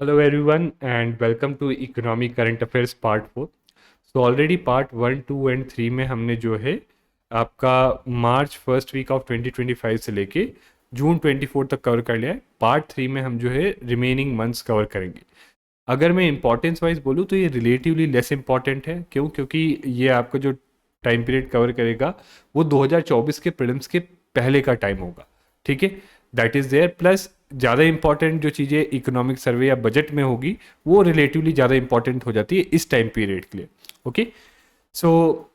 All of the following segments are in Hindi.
Hello everyone and welcome to Economic Current Affairs Part 4. So already Part 1, 2 and 3 में हमने जो है आपका मार्च फर्स्ट वीक ऑफ 2025 से लेके जून 24 तक कवर कर लिया है। पार्ट 3 में हम जो है रिमेनिंग मंथ्स कवर करेंगे। अगर मैं इंपॉर्टेंस वाइज बोलूँ तो ये रिलेटिवली लेस इंपॉर्टेंट है। क्यों? क्योंकि ये आपका जो टाइम पीरियड कवर करेगा वो 2024 के प्रीलिम्स के पहले का टाइम होगा। ठीक है, दैट इज़ देयर। प्लस ज़्यादा इंपॉर्टेंट जो चीज़ें इकोनॉमिक सर्वे या बजट में होगी वो रिलेटिवली ज़्यादा इंपॉर्टेंट हो जाती है इस टाइम पीरियड के लिए। Okay, so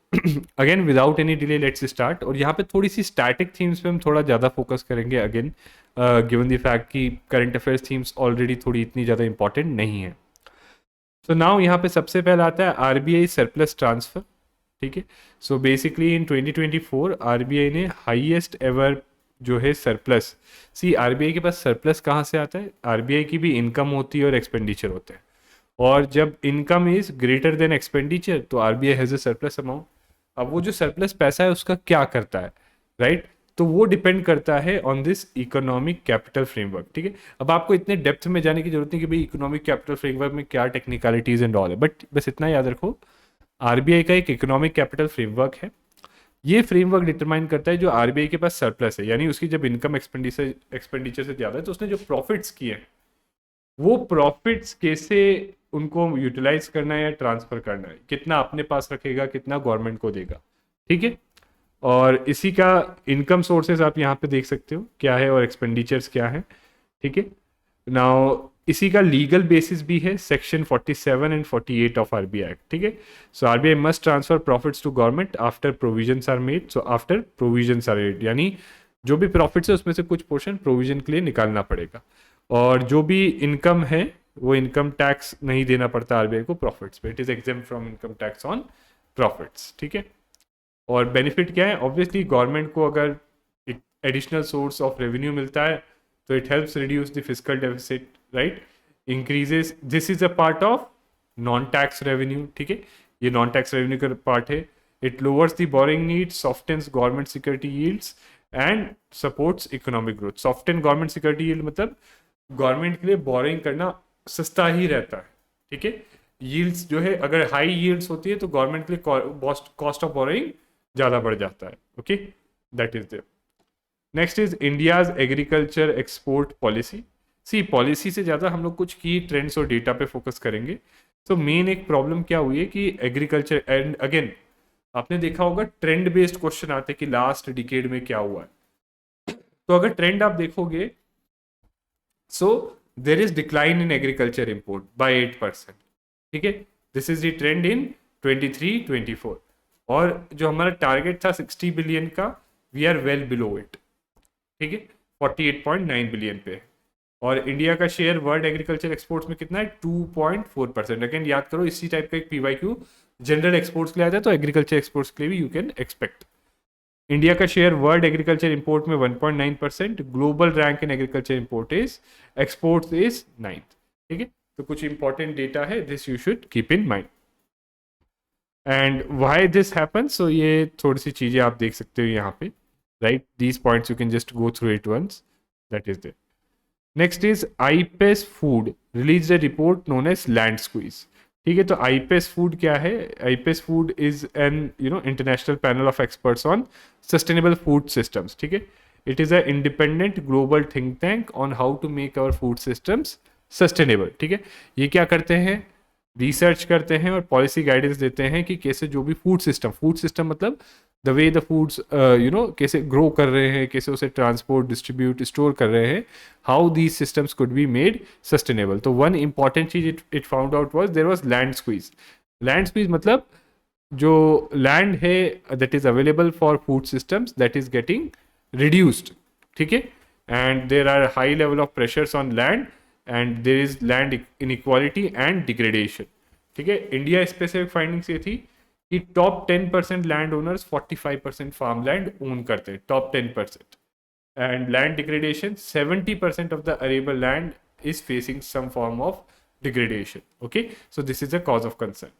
again without any delay let's start. और यहाँ पे थोड़ी सी स्टैटिक थीम्स पे हम थोड़ा ज़्यादा फोकस करेंगे अगेन, गिवन द फैक्ट कि करंट अफेयर्स थीम्स ऑलरेडी थोड़ी इतनी ज़्यादा इंपॉर्टेंट नहीं है। सो नाउ यहाँ पे सबसे पहला आता है आरबीआई सरप्लस ट्रांसफर। ठीक है, सो बेसिकली इन 2024 आरबीआई ने हाईएस्ट एवर जो है सरप्लस। सी आरबीआई के पास सरप्लस कहाँ से आता है? आरबीआई की भी इनकम होती है और एक्सपेंडिचर होता है, और जब income is greater than expenditure तो RBI has a surplus amount. अब वो जो सरप्लस पैसा है उसका क्या करता है, राइट? तो वो डिपेंड करता है on this economic capital framework. ठीक है, अब आपको इतने डेप्थ में जाने की जरूरत नहीं कि भाई इकोनॉमिक कैपिटल फ्रेमवर्क में क्या टेक्निकलिटीज एंड ऑल है, बट बस इतना याद रखो आरबीआई का एक इकोनॉमिक कैपिटल फ्रेमवर्क है। ये फ्रेमवर्क डिटरमाइन करता है जो आरबीआई के पास सरप्लस है, यानी उसकी जब इनकम एक्सपेंडिचर एक्सपेंडिचर से ज़्यादा है तो उसने जो प्रॉफिट्स किए हैं वो प्रॉफिट्स कैसे उनको यूटिलाइज करना है या ट्रांसफर करना है, कितना अपने पास रखेगा, कितना गवर्नमेंट को देगा। ठीक है, और इसी का इनकम सोर्सेज आप यहाँ पे देख सकते हो क्या है और एक्सपेंडिचर्स क्या है। ठीक है, नाउ इसी का लीगल बेसिस भी है section 47 and 48 of RBI act. ठीक है, so RBI must transfer profits to government after provisions are made. So after provisions are made यानी जो भी प्रॉफिट्स है उसमें से कुछ पोर्शन प्रोविजन के लिए निकालना पड़ेगा, और जो भी इनकम है वो इनकम टैक्स नहीं देना पड़ता आरबीआई को प्रॉफिट्स पे। It is exempt from income tax on profits. ठीक है, और बेनिफिट क्या है? ऑब्वियसली गवर्नमेंट को अगर एक एडिशनल सोर्स ऑफ रेवेन्यू मिलता है तो it helps reduce the physical deficit, right? Increases, this is a part of non tax revenue. ठीक है, ये नॉन टैक्स रेवेन्यू का पार्ट है। It lowers the boring need, softens government security yields and supports economic growth. Soften government security yield मतलब गवर्नमेंट के लिए बोरिंग करना सस्ता ही रहता है। ठीक है, यील्ड्स जो है अगर हाई यील्ड्स होती है तो गवर्नमेंट के लिए कॉस्ट ऑफ बोरिंग ज़्यादा बढ़ जाता है। Okay, that is there. Next is India's agriculture export policy. See policy से ज़्यादा हम लोग कुछ की ट्रेंड्स और डेटा पे फोकस करेंगे। तो मेन एक प्रॉब्लम क्या हुई है कि एग्रीकल्चर, एंड अगेन आपने देखा होगा ट्रेंड बेस्ड क्वेश्चन आते हैं कि लास्ट डिकेड में क्या हुआ है। तो अगर ट्रेंड आप देखोगे, so there is decline in agriculture import by 8%। ठीक है, this is the trend in 23-24, और जो हमारा टारगेट था 60 बिलियन का, we are well below it. ठीक है, 48.9 बिलियन पे है। और इंडिया का शेयर वर्ल्ड एग्रीकल्चर एक्सपोर्ट्स में कितना है? 2.4%। अगेन याद करो इसी टाइप का एक पीवाईक्यू जनरल एक्सपोर्ट्स के लिए आता है, तो एग्रीकल्चर एक्सपोर्ट्स के लिए भी यू कैन एक्सपेक्ट। इंडिया का शेयर वर्ल्ड एग्रीकल्चर इंपोर्ट में 1.9%। Global rank in agriculture import is exports is 9th। ठीक है, तो कुछ इंपॉर्टेंट डेटा है, this you should keep in mind. And why this happen, so ये थोड़ी सी चीज़ें आप देख सकते हो यहाँ पे, right? These points you can just go through it once, that is there. Next is IPES food release a report known as land squeeze. ठीक है, तो आईपेस फूड क्या है? IPES food is an international panel of experts on sustainable food systems. ठीक है, it is a independent global think tank on how to make our food systems sustainable. ठीक है, ये क्या करते हैं? रिसर्च करते हैं और पॉलिसी गाइडेंस देते हैं कि कैसे जो भी फूड सिस्टम मतलब द वे द फूड्स कैसे ग्रो कर रहे हैं, कैसे उसे ट्रांसपोर्ट, डिस्ट्रीब्यूट, स्टोर कर रहे हैं, how these systems could be made sustainable. तो वन इंपॉर्टेंट चीज it found out was there was land squeeze. Land squeeze मतलब जो लैंड है that is available for food systems that is getting reduced. ठीक है, and there are high level of pressures on land and there is land inequality and degradation. ठीक है, इंडिया स्पेसिफिक फाइंडिंग्स ये थी कि top 10% land owners 45% farm land own करते हैं, top 10%। And land degradation 70% of the arable land is facing some form of degradation. Okay, so this is a cause of concern.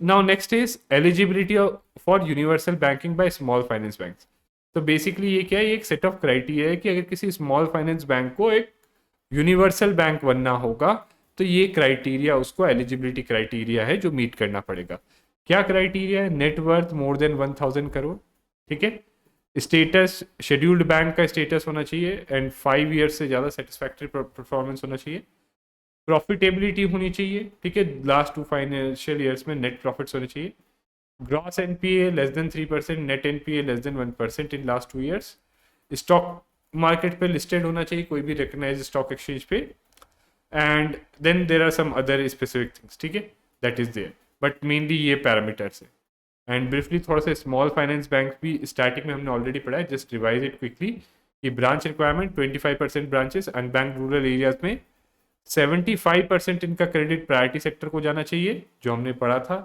Now next is eligibility for universal banking by small finance banks. तो बेसिकली ये क्या है? ये एक सेट ऑफ क्राइटेरिया है कि अगर किसी स्मॉल फाइनेंस बैंक को एक यूनिवर्सल बैंक बनना होगा तो ये क्राइटेरिया, उसको एलिजिबिलिटी क्राइटेरिया है जो मीट करना पड़ेगा। क्या क्राइटेरिया है? नेटवर्थ मोर देन 1000 करोड़, ठीक है। स्टेटस, शेड्यूल्ड बैंक का स्टेटस होना चाहिए एंड 5 ईयर्स से ज़्यादा सेटिस्फैक्ट्री परफॉर्मेंस होना चाहिए। प्रॉफिटेबिलिटी होनी चाहिए, ठीक है, लास्ट 2 फाइनेंशियल ईयर्स में नेट प्रॉफिट्स होने चाहिए। Gross NPA less than 3%, net NPA less than 1% in last 2 years. Stock market पे लिस्टेड होना चाहिए, कोई भी रिकग्नाइज स्टॉक एक्सचेंज पे। And then there are some other specific things, ठीक है, that is there, but mainly ये पैरामीटर्स है। एंड ब्रीफली थोड़ा सा स्मॉल फाइनेंस बैंक भी स्टार्टिंग में हमने ऑलरेडी पढ़ा है, जस्ट रिवाइज इट क्विकली। कि branch requirement 25% branches, unbanked rural areas में 75% इनका क्रेडिट प्रायोरिटी सेक्टर को जाना चाहिए, जो हमने पढ़ा था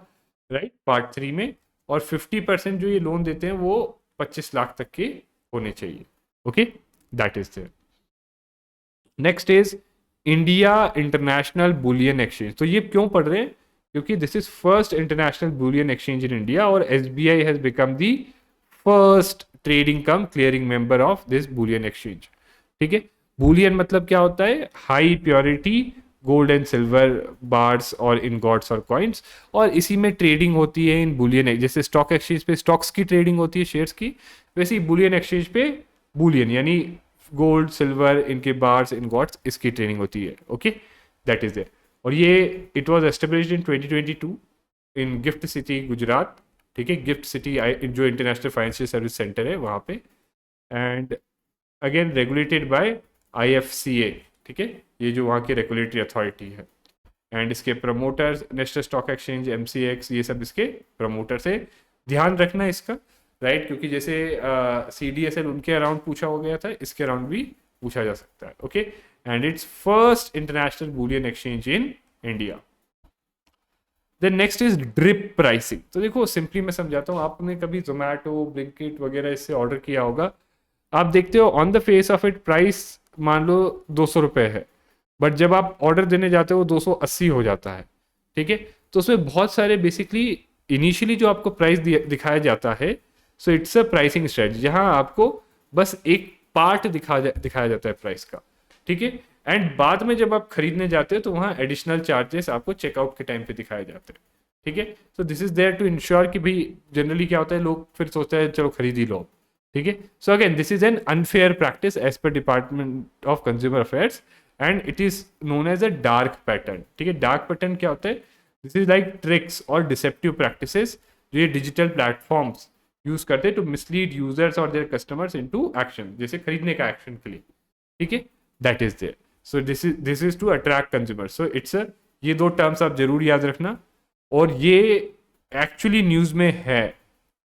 राइट पार्ट 3 में। और 50% जो ये लोन देते हैं वो 25 लाख तक के होने चाहिए। Okay, that is there. Next is India international bullion exchange. तो ये क्यों पढ़ रहे हैं? क्योंकि this is first international bullion exchange in India और SBI has become the first trading cum clearing member of this bullion exchange, ठीक है। बुलियन मतलब क्या होता है? High purity gold and silver bars और इन गॉड्स और कॉइन्स, और इसी में ट्रेडिंग होती है इन बुलियन। जैसे स्टॉक एक्सचेंज पे स्टॉक्स की ट्रेडिंग होती है, शेयर्स की, वैसे ही बुलियन एक्सचेंज पे बुलियन यानी गोल्ड सिल्वर इनके बार्स इन गॉड्स इसकी ट्रेडिंग होती है। Okay, that is there. और ये it was established in 2022 in GIFT City Gujarat, ठीक है, गिफ्ट सिटी जो इंटरनेशनल फाइनेंशियल सर्विस सेंटर है वहाँ पे। And again regulated by IFCA, ठीक है, ये जो वहाँ की रेगुलेटरी अथॉरिटी है। एंड इसके promoters national stock exchange, MCX, ये सब इसके प्रमोटर्स है। ध्यान रखना इसका राइट, क्योंकि जैसे सीडीएसएल उनके अराउंड पूछा हो गया था, इसके अराउंड भी पूछा जा सकता है। Okay, and it's first international bullion exchange in India. Then next is drip pricing. तो देखो सिंपली मैं समझाता हूँ, आपने कभी जोमेटो, ब्लिंकिट वगैरह इससे ऑर्डर किया होगा, आप देखते हो on the face of it price मान लो 200 रुपये है, बट जब आप ऑर्डर देने जाते हो 280 हो जाता है, ठीक है। तो उसमें बहुत सारे बेसिकली इनिशियली जो आपको प्राइस दिखाया जाता है, so it's a pricing strategy, जहां आपको बस एक पार्ट दिखाया जाता है प्राइस का, ठीक है। एंड बाद में जब आप खरीदने जाते हो तो वहाँ एडिशनल चार्जेस आपको चेकआउट के टाइम पे दिखाए जाते हैं, ठीक है। So this is there to ensure कि भाई जनरली क्या होता है, लोग फिर सोचते हैं चलो खरीद ही लो, ठीक है। So again this is an unfair practice as per department of consumer affairs and it is known as a dark pattern, ठीक है। डार्क पैटर्न क्या होता है? दिस इज लाइक ट्रिक्स और डिसेप्टिव प्रैक्टिसेस जो ये डिजिटल प्लेटफॉर्म्स यूज करते हैं टू मिसलीड यूजर्स और देयर कस्टमर्स इनटू एक्शन, जैसे खरीदने का एक्शन के लिए, ठीक है, that is there. So this is to attract consumer. So it's ये दो टर्म्स आप जरूर याद रखना, और ये एक्चुअली न्यूज में है,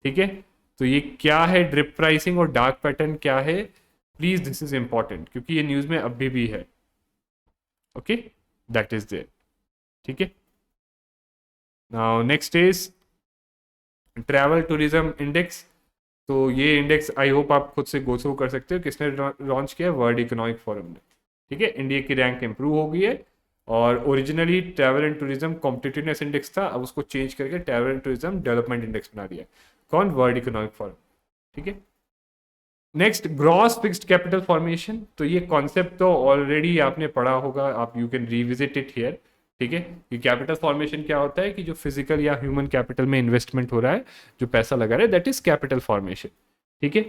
ठीक है। तो ये क्या है ड्रिप प्राइसिंग और डार्क पैटर्न क्या है, प्लीज दिस इज इंपॉर्टेंट, क्योंकि ये न्यूज में अभी भी है। ओके, दैट इज देयर, ठीक है। Now next is travel tourism index. तो ये इंडेक्स आई होप आप खुद से गो थ्रू कर सकते हो, किसने लॉन्च किया है? वर्ल्ड इकोनॉमिक फोरम ने, ठीक है। इंडिया की रैंक इंप्रूव हो गई है, और originally travel and tourism competitiveness index था, अब उसको चेंज करके travel and tourism development index बना दिया। कौन? वर्ल्ड इकोनॉमिक फोरम, ठीक है। Next gross fixed capital formation. तो ये कॉन्सेप्ट तो ऑलरेडी आपने पढ़ा होगा, आप you can revisit it here, ठीक है। कि कैपिटल फॉर्मेशन क्या होता है कि जो फिजिकल या ह्यूमन कैपिटल में इन्वेस्टमेंट हो रहा है, जो पैसा लगा रहा है, दैट इज कैपिटल फॉर्मेशन, ठीक है।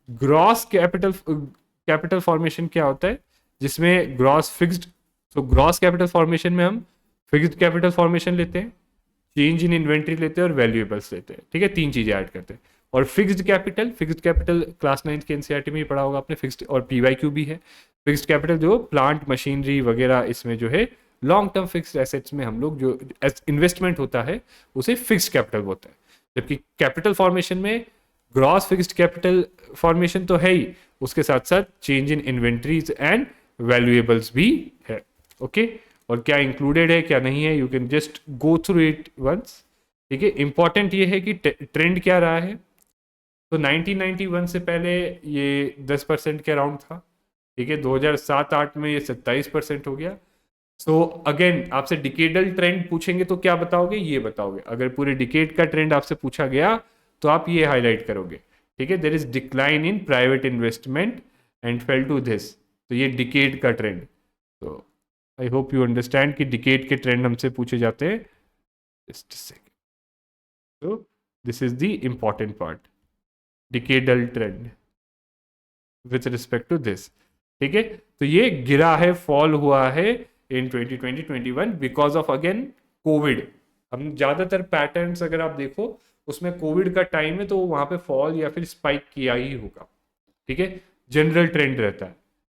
ग्रॉस कैपिटल फॉर्मेशन क्या होता है? जिसमें ग्रॉस फिक्स्ड, तो ग्रॉस कैपिटल फॉर्मेशन में हम फिक्स्ड कैपिटल फॉर्मेशन लेते हैं, चेंज इन इन्वेंट्री लेते हैं और वैल्यूएबल्स लेते हैं, ठीक है, 3 चीजें ऐड करते हैं। और फिक्स्ड कैपिटल क्लास 9 के एनसीईआरटी में ही पढ़ा होगा आपने, फिक्स्ड और पीवाईक्यू भी है। फिक्स्ड कैपिटल जो प्लांट मशीनरी वगैरह, इसमें जो है लॉन्ग टर्म फिक्स्ड एसेट्स में हम लोग जो इन्वेस्टमेंट होता है उसे फिक्स्ड कैपिटल बोलते हैं। जबकि कैपिटल फॉर्मेशन में ग्रॉस फिक्स्ड कैपिटल फॉर्मेशन तो है ही, उसके साथ साथ change in inventories and valuables भी है। ओके, और क्या इंक्लूडेड है क्या नहीं है, you can just go through it once, ठीक है। इंपॉर्टेंट ये है कि ट्रेंड क्या रहा है। तो 1991 से पहले ये 10% के अराउंड था, ठीक है। 2007-8 में ये 27% हो गया। सो अगेन आपसे डिकेडल ट्रेंड पूछेंगे तो क्या बताओगे? ये बताओगे। अगर पूरे डिकेड का ट्रेंड आपसे पूछा गया तो आप ये हाईलाइट करोगे, ठीक है। There is decline in private investment and fell to this, तो ये डिकेड का ट्रेंड। तो आई होप यू अंडरस्टैंड कि डिकेड के ट्रेंड हमसे पूछे जाते हैं. Just second. तो this is the important part, decadal trend with respect to this. ठीक है, तो ये गिरा है, फॉल हुआ है in 2020-21 because of again covid. हम ज्यादातर पैटर्न्स अगर आप देखो उसमें कोविड का टाइम है, तो वहां पे फॉल या फिर स्पाइक किया ही होगा. ठीक है, जनरल ट्रेंड रहता है.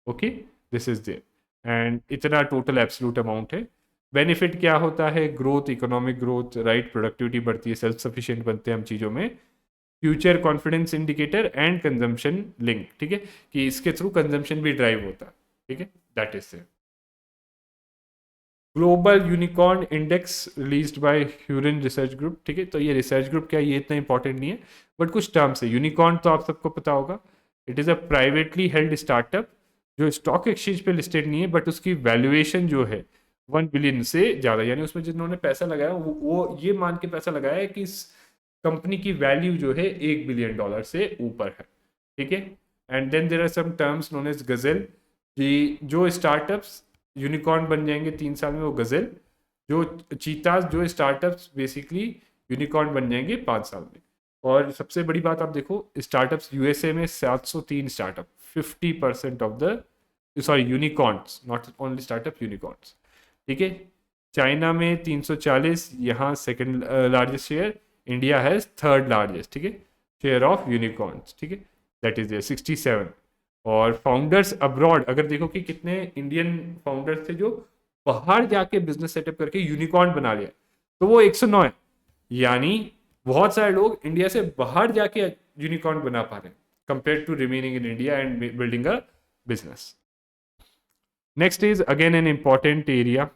Okay, this is there. And इतना टोटल एब्सोल्यूट अमाउंट है. बेनिफिट क्या होता है? Growth, economic growth, right, productivity बढ़ती है, सेल्फ सफिशिएंट बनते हैं हम चीज़ों में. Future confidence indicator and consumption link. ठीक है, कि इसके थ्रू कंजम्पशन भी ड्राइव होता है. ठीक है, that is it. Global unicorn index released by Hurun research group. ठीक है, तो ये रिसर्च ग्रुप क्या है ये इतना इंपॉर्टेंट नहीं है, बट कुछ टर्म्स है. यूनिकॉर्न तो आप सबको पता होगा, it is a privately held startup जो स्टॉक एक्सचेंज पे लिस्टेड नहीं है, बट उसकी वैल्यूएशन जो है 1 बिलियन से ज़्यादा, यानी उसमें जिन्होंने पैसा लगाया वो ये मान के पैसा लगाया है कि इस कंपनी की वैल्यू जो है $1 बिलियन से ऊपर है. ठीक है, and then there are some terms known as gazelle, कि जो स्टार्टअप्स यूनिकॉर्न बन जाएंगे 3 साल में, वो गजल. जो चीताज, जो स्टार्टअप्स बेसिकली यूनिकॉर्न बन जाएंगे 5 साल में. और सबसे बड़ी बात आप देखो, स्टार्टअप्स यूएसए में 703 startup, 50% of the, sorry, unicorns, not only startup, unicorns. ठीक है, चाइना में 340, यहाँ second largest share, India has third largest. ठीक है, शेयर ऑफ यूनिकॉर्न्स. ठीक है, दैट इज देयर 67. और फाउंडर्स अब्रॉड अगर देखो कि कितने इंडियन फाउंडर्स थे जो बाहर जाके बिजनेस सेटअप करके यूनिकॉर्न बना लिया, तो वो 109 है. यानी बहुत सारे लोग इंडिया से बाहर जाके यूनिकॉर्न बना पा रहे हैं compare to remaining in India and building a business. Next is again an important area,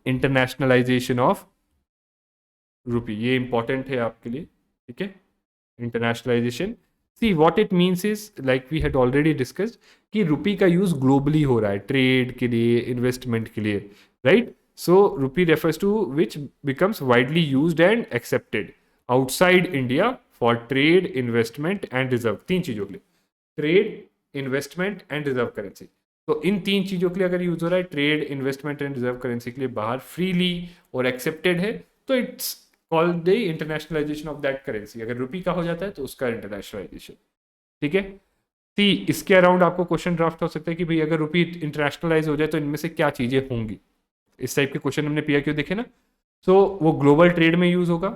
internationalisation of rupee. ये इंपॉर्टेंट है आपके लिए. ठीक है, internationalisation. See what it means is, like we had already discussed, कि रुपी का यूज ग्लोबली हो रहा है, ट्रेड के लिए, इन्वेस्टमेंट के लिए, right. So rupee refers to which becomes widely used and accepted outside India for trade, investment and reserve. 3 चीजों के लिए, trade, investment and reserve currency. तो इन 3 चीजों के लिए अगर यूज हो रहा है, trade, investment and reserve currency के लिए बाहर फ्रीली और एक्सेप्टेड है, तो it's called the internationalisation of that currency. अगर रुपी का हो जाता है तो उसका इंटरनेशनलाइजेशन. ठीक है, सी इसके अराउंड आपको क्वेश्चन ड्राफ्ट हो सकता है कि भाई अगर रुपी इंटरनेशनलाइज हो जाए तो इनमें से क्या चीजें होंगी. इस टाइप के क्वेश्चन हमने पीआईक्यू देखे ना. सो वो ग्लोबल ट्रेड में यूज होगा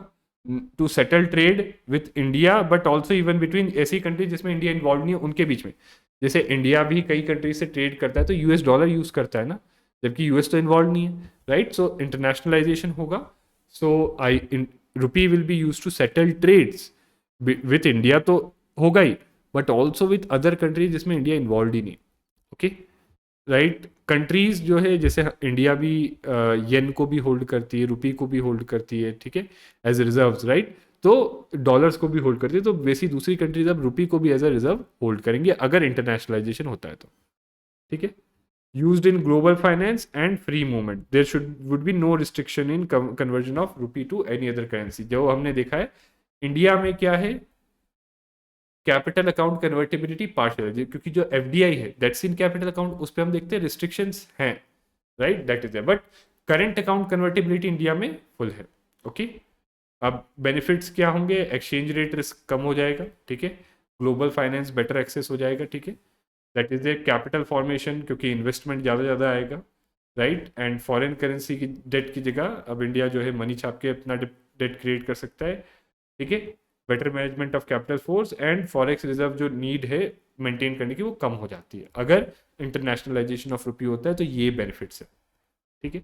to settle trade with India, but also even between ऐसी कंट्रीज जिसमें इंडिया इन्वॉल्व नहीं है उनके बीच में. जैसे इंडिया भी कई कंट्रीज से ट्रेड करता है तो यूएस डॉलर यूज करता है ना, जबकि यूएस तो इन्वॉल्व नहीं है, राइट. सो इंटरनेशनलाइजेशन होगा. So I rupee will be use to settle trades with India, तो होगा ही, but also with other countries जिसमें इंडिया इन्वॉल्व ही नहीं. Okay, right. कंट्रीज जो है, जैसे इंडिया भी येन को भी होल्ड करती है, रुपी को भी होल्ड करती है. ठीक है, एज रिजर्व्स, राइट. तो डॉलर्स को भी होल्ड करती है, तो वैसी दूसरी कंट्रीज अब रुपी को भी एज अ रिजर्व होल्ड करेंगे अगर इंटरनेशनलाइजेशन होता है तो. ठीक है, used in global finance and free movement. There would be no restriction in conversion of rupee to any other currency. जो हमने देखा है इंडिया में क्या है, कैपिटल अकाउंट कन्वर्टेबिलिटी पार्शियल, क्योंकि जो एफडीआई है दैट्स इन कैपिटल अकाउंट, उस पर हम देखते हैं रिस्ट्रिक्शंस हैं, राइट, दैट इज है. But current account convertibility India में फुल है. ओके, अब बेनिफिट्स क्या होंगे, एक्सचेंज रेट रिस्क कम हो जाएगा. ठीक है, ग्लोबल फाइनेंस बेटर एक्सेस हो जाएगा. ठीक है, that is a capital formation, क्योंकि इन्वेस्टमेंट ज़्यादा आएगा, राइट. एंड फॉरेन करेंसी की डेट की जगह अब इंडिया जो है मनी छाप के अपना डेट क्रिएट कर सकता है. ठीक है, better management of capital force and forex reserve जो नीड है मेंटेन करने की वो कम हो जाती है अगर इंटरनेशनलाइजेशन ऑफ रुपी होता है. तो ये बेनिफिट्स है. ठीक है,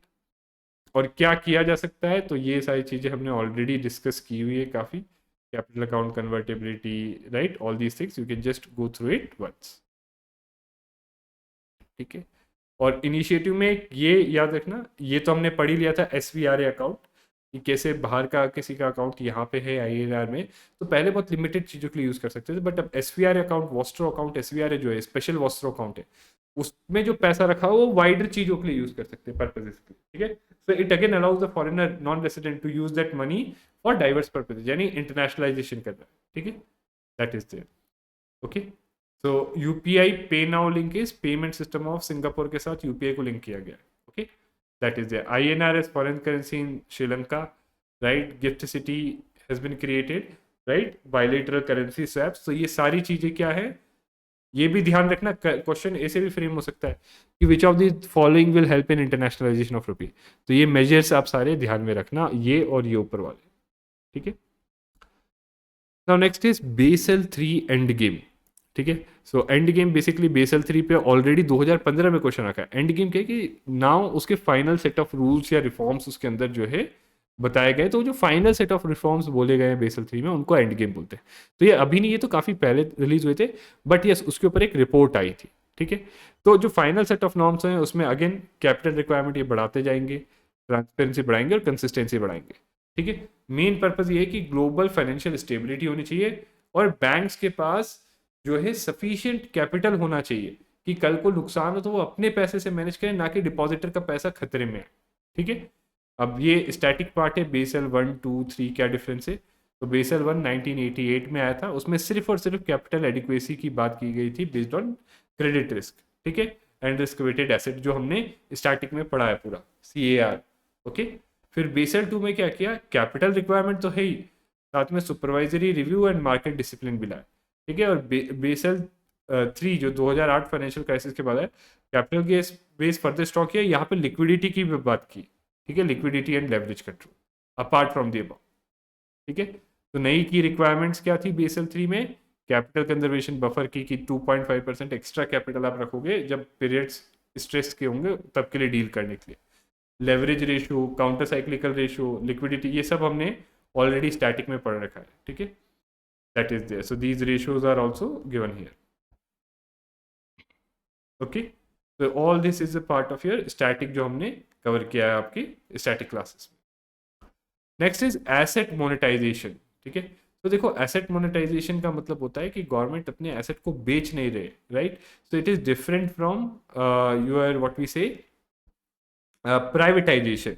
और क्या किया जा सकता है, तो ये सारी चीज़ें हमने ऑलरेडी डिस्कस की हुई है काफ़ी. Capital account convertibility, right, all these things you can just go through it once. ठीक है, और इनिशिएटिव में ये याद रखना, ये तो हमने पढ़ ही लिया था SVRA अकाउंट, कि कैसे बाहर का किसी का अकाउंट यहाँ पे है INR में, तो पहले बहुत लिमिटेड चीज़ों के लिए यूज़ कर सकते थे. बट अब SVRA अकाउंट, वॉस्ट्रो अकाउट, SVRA जो है स्पेशल वॉस्ट्रो अकाउंट है, उसमें जो पैसा रखा हो वो वाइडर चीज़ों के लिए यूज़ कर सकते हैं, पर्पजेस के लिए. ठीक है, so it again allows the foreigner non resident to use that money for diverse purposes, यानी इंटरनेशनलाइजेशन कर रहा है. ठीक है, that is there. Okay, so UPI pay now link is payment system of Singapore के साथ यूपीआई को लिंक किया गया है. Okay, that is there. INR is foreign currency in Sri Lanka, right. Gift city has been created, right. Bilateral currency swaps. तो ये सारी चीजें क्या है, ये भी ध्यान रखना. क्वेश्चन ऐसे भी फ्रेम हो सकता है कि which of the following will help in internationalisation of rupee. तो ये मेजर्स आप सारे ध्यान में रखना, ये और ये ऊपर वाले. ठीक है. Now next is Basel 3 end game. ठीक है. So end game basically Basel 3 पे ऑलरेडी 2015 में क्वेश्चन रखा है. एंड गेम क्या है कि नाउ उसके फाइनल सेट ऑफ रूल्स या रिफॉर्म्स उसके अंदर जो है बताए गए. तो जो फाइनल सेट ऑफ रिफॉर्म्स बोले गए हैं बेसल 3 में, उनको एंड गेम बोलते हैं. तो ये अभी नहीं, ये तो काफ़ी पहले रिलीज हुए थे, बट यस उसके ऊपर एक रिपोर्ट आई थी. ठीक है. तो जो फाइनल सेट ऑफ नॉर्म्स हैं उसमें अगेन कैपिटल रिक्वायरमेंट ये बढ़ाते जाएंगे, ट्रांसपेरेंसी बढ़ाएंगे और कंसिस्टेंसी बढ़ाएंगे. ठीक है. मेन पर्पज ये है कि ग्लोबल फाइनेंशियल स्टेबिलिटी होनी चाहिए और बैंक्स के पास जो है सफिशिएंट कैपिटल होना चाहिए कि कल को नुकसान हो तो वो अपने पैसे से मैनेज करें, ना कि डिपॉजिटर का पैसा खतरे में है. ठीक है. अब ये स्टैटिक पार्ट है. बेसल 1, 2, 3 क्या डिफरेंस है. तो बेसल 1 1988 में आया था. उसमें सिर्फ और सिर्फ कैपिटल एडिक्वेसी की बात की गई थी बेस्ड ऑन क्रेडिट रिस्क. ठीक है. एंड रिस्क वेटेड एसेट जो हमने स्टार्टिंग में पढ़ा है पूरा, CAR. ओके. फिर बेसल 2 में क्या किया, कैपिटल रिक्वायरमेंट तो है ही, साथ में supervisory review and market discipline भी लाया. ठीक है. और बेसल 3 जो 2008 फाइनेंशियल क्राइसिस के बाद है, कैपिटल बेस फर्दर स्टॉक किया. यहाँ पे लिक्विडिटी की भी बात की. ठीक है. Liquidity and leverage control apart from the above. ठीक है. तो नई की रिक्वायरमेंट्स क्या थी बेसल 3 में, कैपिटल कंजर्वेशन बफर की कि 2.5% एक्स्ट्रा कैपिटल आप रखोगे जब पीरियड्स स्ट्रेस के होंगे तब के लिए डील करने के लिए. Leverage ratio, counter cyclical ratio, liquidity, ये सब हमने ऑलरेडी स्टैटिक में पढ़ रखा है. ठीक है. That is there. So these ratios are also given here. Okay. तो all this is a part of your static जो हमने कवर किया है आपकी स्टैटिक क्लासेस में. Next is asset monetisation. ठीक है. तो देखो एसेट मोनेटाइजेशन का मतलब होता है कि गवर्नमेंट अपने एसेट को बेच नहीं रहे, right. So it is different from your what we say privatisation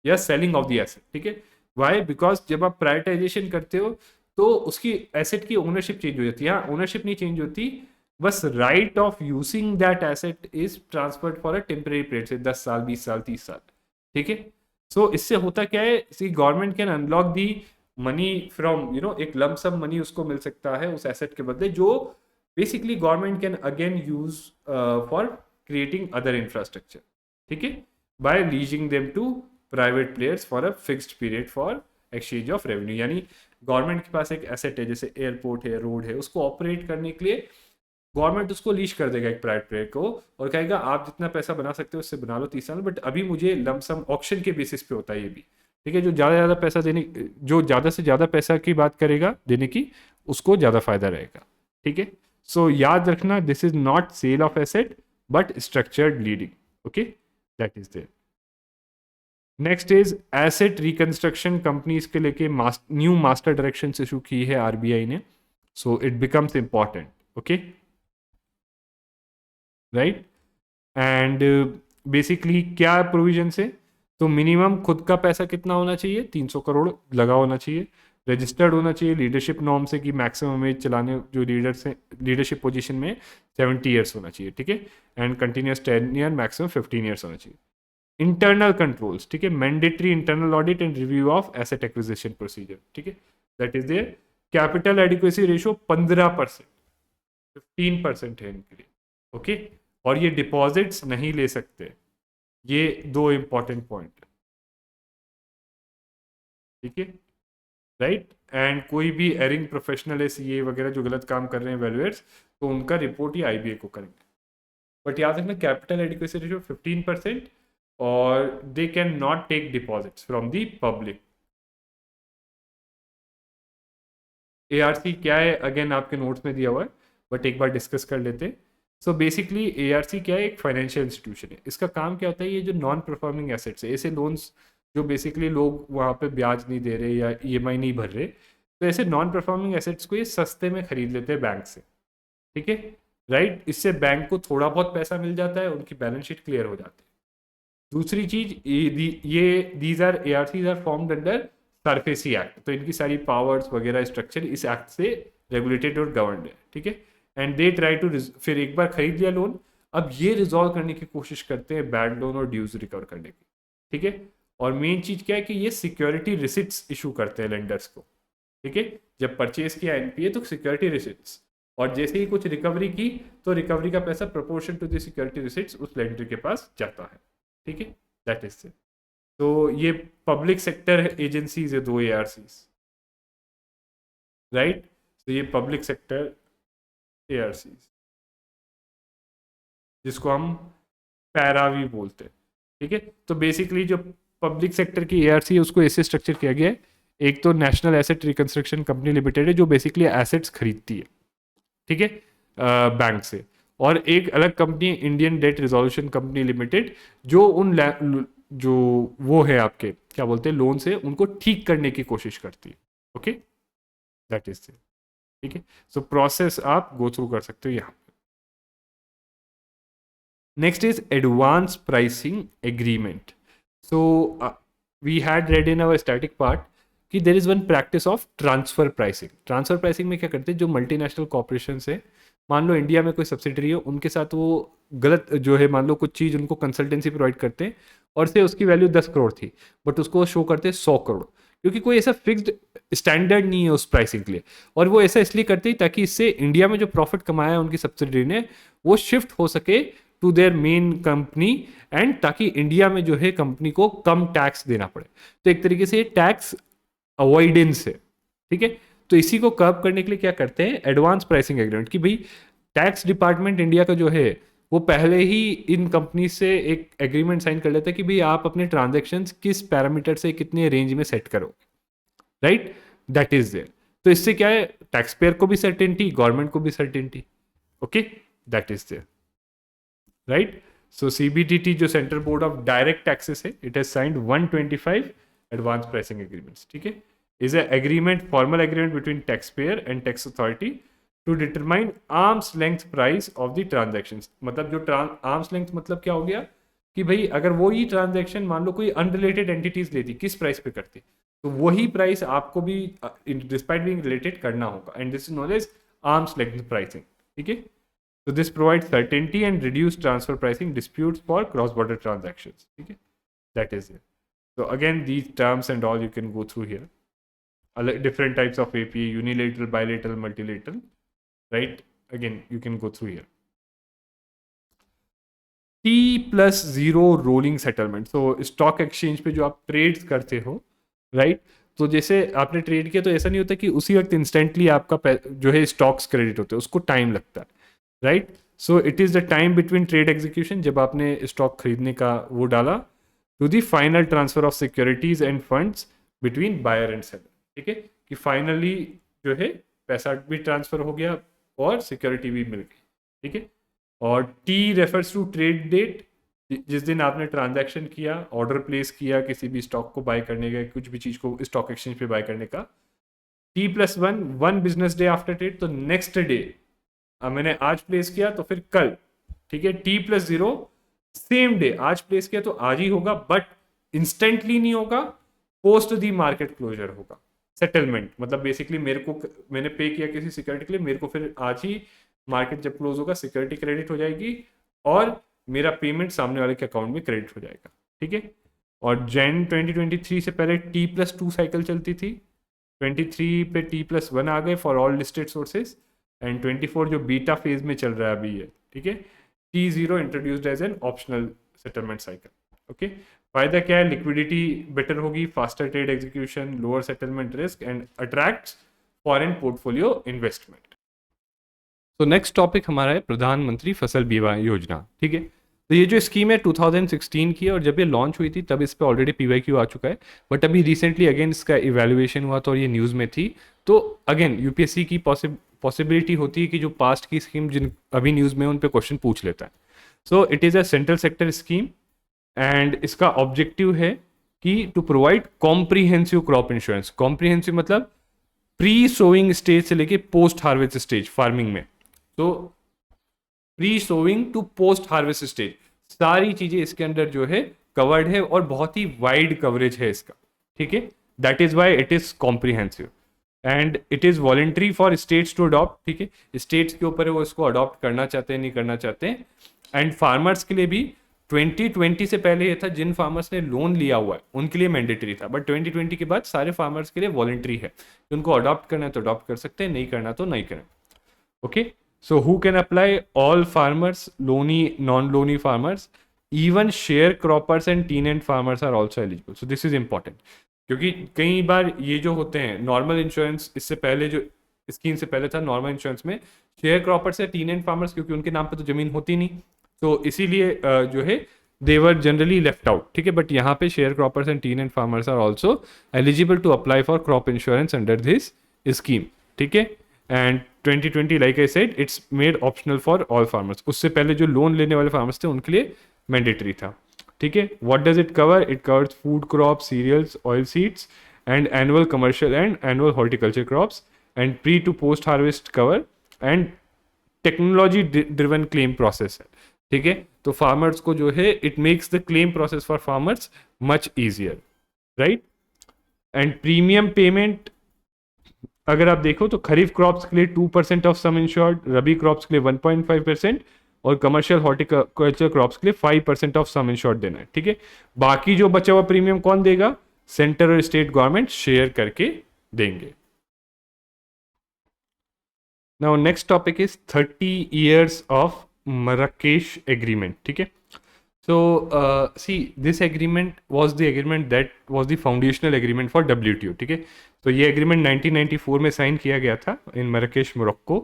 या सेलिंग ऑफ द एसेट. ठीक है. वाई, बिकॉज जब आप प्राइवेटाइजेशन करते हो तो उसकी एसेट की ओनरशिप चेंज हो जाती है. ओनरशिप नहीं चेंज होती, बस right of using that asset is transferred for a temporary period से 10 साल 20 साल 30 साल. ठीक है. सो इससे होता क्या है, see government can unlock the money from एक लंप सम मनी उसको मिल सकता है उस एसेट के बदले, जो basically government can again use for creating other infrastructure. ठीक है. By leasing them to private players for a fixed period for exchange of revenue. यानी गवर्नमेंट के पास एक एसेट है जैसे एयरपोर्ट है, रोड है, उसको ऑपरेट करने के लिए गवर्नमेंट उसको लीज कर देगा एक प्राइवेट प्लेयर को और कहेगा आप जितना पैसा बना सकते हो उससे बना लो 30 साल, बट अभी मुझे लमसम ऑक्शन के बेसिस पे होता है ये भी. ठीक है. जो ज़्यादा पैसा देने, जो ज़्यादा से ज़्यादा पैसा की बात करेगा देने की, उसको ज़्यादा फायदा रहेगा. ठीक है. सो याद रखना, this is not sale of asset but structured lending. Okay. That is there. Next is asset reconstruction. Companies के लेके न्यू मास्टर डायरेक्शन इशू की है RBI ने. So it becomes important. Okay. Right. And basically क्या प्रोविजन है, तो मिनिमम खुद का पैसा कितना होना चाहिए, 300 करोड़ लगा होना चाहिए. रजिस्टर्ड होना चाहिए लीडरशिप नॉर्म से कि मैक्सिमम एज चलाने जो लीडर्स हैं लीडरशिप पोजीशन में 70 ईयर्स होना चाहिए. ठीक है. And continuous 10 year, maximum 15 years होना चाहिए. Internal controls. ठीक है. Mandatory internal audit and review of asset acquisition procedure. ठीक है. That is there. Capital adequacy ratio 15%, 15% है इनके लिए. ओके. और ये डिपॉजिट्स नहीं ले सकते. ये 2 इंपॉर्टेंट पॉइंट. ठीक है. राइट. एंड कोई भी एरिंग प्रोफेशनल है, CA वगैरह जो गलत काम कर रहे हैं वैल्यूएट्स, तो उनका रिपोर्ट ही IBA को करेंगे. बट याद रखना कैपिटल एडिक्वेसी रेशियो 15% और they can not take deposits from the public. ARC क्या है, अगेन आपके नोट्स में दिया हुआ है, बट एक बार डिस्कस कर लेते हैं. सो बेसिकली ARC क्या है, एक फाइनेंशियल इंस्टीट्यूशन है. इसका काम क्या होता है, ये जो नॉन परफॉर्मिंग एसेट्स है, ऐसे लोन्स जो बेसिकली लोग वहाँ पे ब्याज नहीं दे रहे या EMI नहीं भर रहे, तो ऐसे नॉन परफॉर्मिंग एसेट्स को ये सस्ते में खरीद लेते हैं बैंक से. ठीक है. राइट. इससे बैंक को थोड़ा बहुत पैसा मिल जाता है, उनकी बैलेंस शीट क्लियर हो जाती है. दूसरी चीज ये these are ARCs are formed under SARFAESI act, तो इनकी सारी पावर्स वगैरह स्ट्रक्चर इस एक्ट से रेगुलेटेड और गवर्नड है. ठीक है. एंड दे ट्राई टू, फिर एक बार खरीद लिया लोन, अब ये रिजॉल्व करने की कोशिश करते हैं बैड लोन और ड्यूज रिकवर करने की, ठीक है। और मेन चीज क्या है कि ये सिक्योरिटी रिसिट्स इशू करते हैं लेंडर्स को, ठीक है। जब परचेज किया एनपीए तो सिक्योरिटी रिसिट्स, और जैसे ही कुछ रिकवरी की तो रिकवरी का पैसा proportion to the security receipts उस लेंडर के पास जाता है, ठीक है। That is it. तो ये पब्लिक सेक्टर एजेंसीज है, 2 एआरसीज, राइट। तो ये पब्लिक सेक्टर एआरसीज, जिसको हम पैरा भी बोलते हैं, ठीक है। तो बेसिकली जो पब्लिक सेक्टर की एआरसी है उसको ऐसे स्ट्रक्चर किया गया है, एक तो national asset reconstruction company limited है जो बेसिकली एसेट्स खरीदती है, ठीक है, बैंक से, और एक अलग कंपनी है Indian debt resolution company limited, जो जो वो है आपके क्या बोलते हैं लोन से उनको ठीक करने की कोशिश करती है, ओके। दैट इज, ठीक है। सो प्रोसेस आप गो थ्रू कर सकते हो यहाँ। Next is advance pricing agreement. So we had read in our static part कि there is one practice of transfer pricing. Transfer pricing में क्या करते हैं, जो मल्टीनेशनल कॉर्पोरेशन है, मान लो इंडिया में कोई सब्सिडरी हो, उनके साथ वो गलत जो है, मान लो कुछ चीज़ उनको कंसल्टेंसी प्रोवाइड करते हैं और से उसकी वैल्यू 10 करोड़ थी, बट उसको शो करते हैं 100 करोड़, क्योंकि कोई ऐसा फिक्स्ड स्टैंडर्ड नहीं है उस प्राइसिंग के लिए। और वो ऐसा इसलिए करते हैं ताकि इससे इंडिया में जो प्रॉफिट कमाया है उनकी सब्सिडरी ने वो शिफ्ट हो सके to their main company, and ताकि इंडिया में जो है कंपनी को कम टैक्स देना पड़े। तो एक तरीके से ये टैक्स अवॉइडेंस है, ठीक है। तो इसी को कर्व करने के लिए क्या करते हैं, एडवांस प्राइसिंग एग्रीमेंट, कि भाई टैक्स डिपार्टमेंट इंडिया का जो है वो पहले ही इन कंपनी से एक एग्रीमेंट साइन कर लेता है कि भाई आप अपने ट्रांजेक्शन्स किस पैरामीटर से कितने रेंज में सेट करो, राइट। That is there. तो इससे क्या है, टैक्स पेयर को भी सर्टेनिटी, गवर्नमेंट को भी certainty, okay. That is there, right. So CBDT जो central board of direct taxes है, it has signed 125 advance pricing agreements, ठीक है। Is a agreement, formal agreement between tax payer and tax authority to determine arm's length price of the transaction. मतलब जो आर्म्स लेंथ मतलब क्या हो गया कि भाई अगर वो ही ट्रांजेक्शन मान लो कोई अनरिलेटेड एंटिटीज लेती, किस प्राइस पे करती, तो वही प्राइस आपको भी डिस्पाइट बीइंग रिलेटेड करना होगा, and this is known as arm's length pricing, ठीक है। So this provides certainty and reduced transfer pricing disputes for cross-border transactions. Okay, that is it. So again, these terms and all you can go through here. Different types of APA, unilateral, bilateral, multilateral, right? Again, you can go through here. T+0 rolling settlement. So stock exchange पे जो आप trades करते हो, right? तो जैसे आपने ट्रेड किया तो ऐसा नहीं होता कि उसी वक्त इंस्टेंटली आपका जो है स्टॉक्स क्रेडिट होते हैं, उसको टाइम लगता है, right. So it is the time between trade execution, जब आपने स्टॉक खरीदने का वो डाला, to the final transfer of securities and funds between buyer and seller, ठीक है, कि फाइनली जो है पैसा भी ट्रांसफर हो गया और सिक्योरिटी भी मिल गई, ठीक है। और T refers to trade date, जिस दिन आपने ट्रांजैक्शन किया, ऑर्डर प्लेस किया किसी भी स्टॉक को बाय करने का, कुछ भी चीज़ को स्टॉक एक्सचेंज पे बाय करने का। T+1 1 business day after trade, तो नेक्स्ट डे, मैंने आज प्लेस किया तो फिर कल, ठीक है। T+0 सेम डे, आज प्लेस किया तो आज ही होगा, बट इंस्टेंटली नहीं होगा, पोस्ट दी मार्केट क्लोजर होगा। सेटलमेंट मतलब बेसिकली मैंने पे किया किसी सिक्योरिटी के लिए, मेरे को फिर आज ही मार्केट जब क्लोज होगा सिक्योरिटी क्रेडिट हो जाएगी और मेरा पेमेंट सामने वाले के अकाउंट में क्रेडिट हो जाएगा, ठीक है। और जैन 2023 से पहले T+2 साइकिल चलती थी, 23 पे T+1 आ गए for all listed sources, and 24 जो बीटा फेज में चल रहा है अभी है, ठीक है। T0 introduced as an optional settlement cycle, okay. फायदा क्या है, लिक्विडिटी बेटर होगी, faster trade execution, lower settlement risk and attracts foreign portfolio investment. तो नेक्स्ट टॉपिक हमारा है प्रधानमंत्री फसल बीमा योजना, ठीक है। तो ये जो स्कीम है 2016 की है, और जब ये लॉन्च हुई थी तब इस पर ऑलरेडी PYQ आ चुका है, बट अभी रिसेंटली अगेन इसका इवेल्युएशन हुआ था और ये न्यूज़ में थी। तो अगेन UPSC की पॉसिबिलिटी होती है कि जो पास्ट की स्कीम जिन अभी न्यूज़ में उन पे क्वेश्चन पूछ लेता है। So it is a central sector scheme, and इसका ऑब्जेक्टिव है कि to provide comprehensive crop insurance. Comprehensive मतलब प्री सोइंग स्टेज से लेके पोस्ट हार्वेस्ट स्टेज फार्मिंग में, तो pre sowing to post harvest stage सारी चीजें इसके अंदर जो है कवर्ड है, और बहुत ही वाइड कवरेज है इसका, ठीक है। That is why it is comprehensive. And it is voluntary for states to adopt, ठीक है, स्टेट्स के ऊपर है वो इसको अडॉप्ट करना चाहते हैं नहीं करना चाहते हैं। एंड फार्मर्स के लिए भी 2020 से पहले ये था जिन फार्मर्स ने लोन लिया हुआ है उनके लिए मैंडेटरी था, बट 2020 के बाद सारे फार्मर्स के लिए वॉलेंट्री है कि उनको अडॉप्ट करना है तो अडॉप्ट कर सकते हैं, नहीं करना तो नहीं करें। Okay, so who can apply? All farmers, loany, non-loany farmers, even sharecroppers and tenant farmers are also eligible. So this is important, क्योंकि कई बार ये जो होते हैं नॉर्मल इंश्योरेंस, इससे पहले जो स्कीम से पहले था नॉर्मल इंश्योरेंस में शेयर क्रॉपर्स या टीनेंट फार्मर्स, क्योंकि उनके नाम पे तो जमीन होती नहीं, तो इसीलिए जो है देवर जनरली लेफ्ट आउट, ठीक है। बट यहाँ पे share croppers and tenant farmers are also eligible to apply for crop insurance under this scheme, ठीक है। And 2020 like I said it's made optional for all farmers. उससे पहले जो लोन लेने वाले फार्मर्स थे उनके लिए मैंडेटरी था, ठीक है। What does it cover? It covers food crop, cereals, oil seeds and annual commercial and annual horticulture crops and pre to post harvest cover and technology driven claim process है, ठीक है। तो फार्मर्स को जो है it makes the claim process for farmers much easier, right. And premium payment अगर आप देखो तो खरीफ क्रॉप्स के लिए 2% of sum insured, rabi crops के लिए 1.5% और कमर्शियल हॉर्टिकल्चर क्रॉप्स के लिए 5% ऑफ सम इंश्योर्ड देना है, ठीक है। बाकी जो बचा हुआ प्रीमियम कौन देगा? सेंटर और स्टेट गवर्नमेंट शेयर करके देंगे। Now next topic is 30 years of Marrakesh agreement, ठीक है। So, see, this agreement was the agreement that was the foundational agreement for WTO, ठीक है। तो ये agreement 1994 में साइन किया गया था in Marrakesh, Morocco,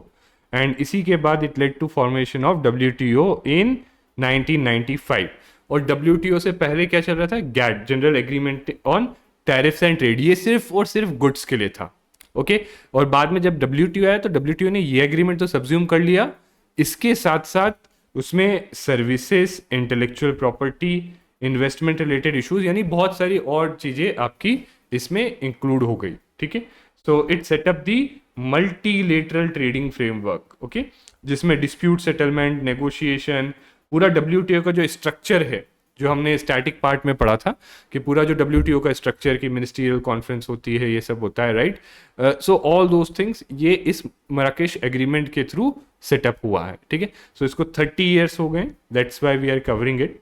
and इसी के बाद it led to formation of WTO in 1995। और WTO से पहले क्या चल रहा था? GATT, General Agreement on Tariffs and Trade, ये सिर्फ और सिर्फ गुड्स के लिए था, ओके। और बाद में जब WTO आया तो WTO ने ये एग्रीमेंट तो सब्ज्यूम कर लिया, इसके साथ साथ उसमें services, intellectual property, investment related issues, यानी बहुत सारी और चीज़ें आपकी इसमें इंक्लूड हो गई, ठीक है। So it setup the multilateral trading framework, okay, जिसमें डिस्प्यूट सेटलमेंट, नेगोशिएशन, पूरा WTO का जो स्ट्रक्चर है, जो हमने स्टैटिक पार्ट में पढ़ा था कि पूरा जो WTO का स्ट्रक्चर की मिनिस्ट्रियल कॉन्फ्रेंस होती है, ये सब होता है, right. So all those things ये इस मराकेश एग्रीमेंट के थ्रू सेटअप हुआ है, ठीक है। सो इसको 30 years हो गए, that's why we are covering it.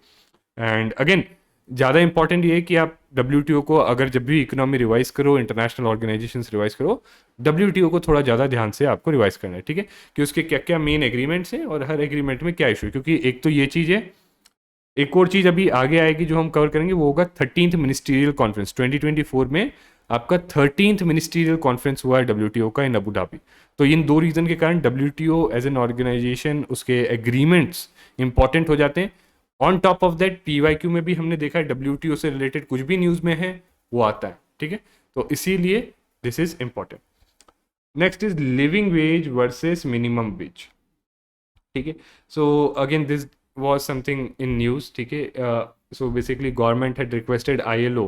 And again ज़्यादा इंपॉर्टेंट ये है कि आप WTO को अगर जब भी इकोनॉमी रिवाइज करो, इंटरनेशनल ऑर्गेनाइजेशंस रिवाइज करो, WTO को थोड़ा ज़्यादा ध्यान से आपको रिवाइज करना है, ठीक है, कि उसके क्या क्या मेन एग्रीमेंट्स हैं और हर एग्रीमेंट में क्या इशू है। क्योंकि एक तो ये चीज़ है, एक और चीज़ अभी आगे आएगी जो हम कवर करेंगे, वो होगा 13th मिनिस्ट्रियल कॉन्फ्रेंस। 2024 में आपका 13th मिनिस्ट्रियल कॉन्फ्रेंस हुआ है WTO का इन अबू धाबी। तो इन दो रीज़न के कारण WTO एज एन ऑर्गेनाइजेशन, उसके एग्रीमेंट्स इंपॉर्टेंट हो जाते हैं। On top of that PYQ में भी हमने देखा है WTO से रिलेटेड कुछ भी न्यूज़ में है वो आता है, ठीक है। तो इसीलिए this is important. Next is living veg versus minimum wage, ठीक है। So again this was something in news, ठीक है। So basically government had requested ILO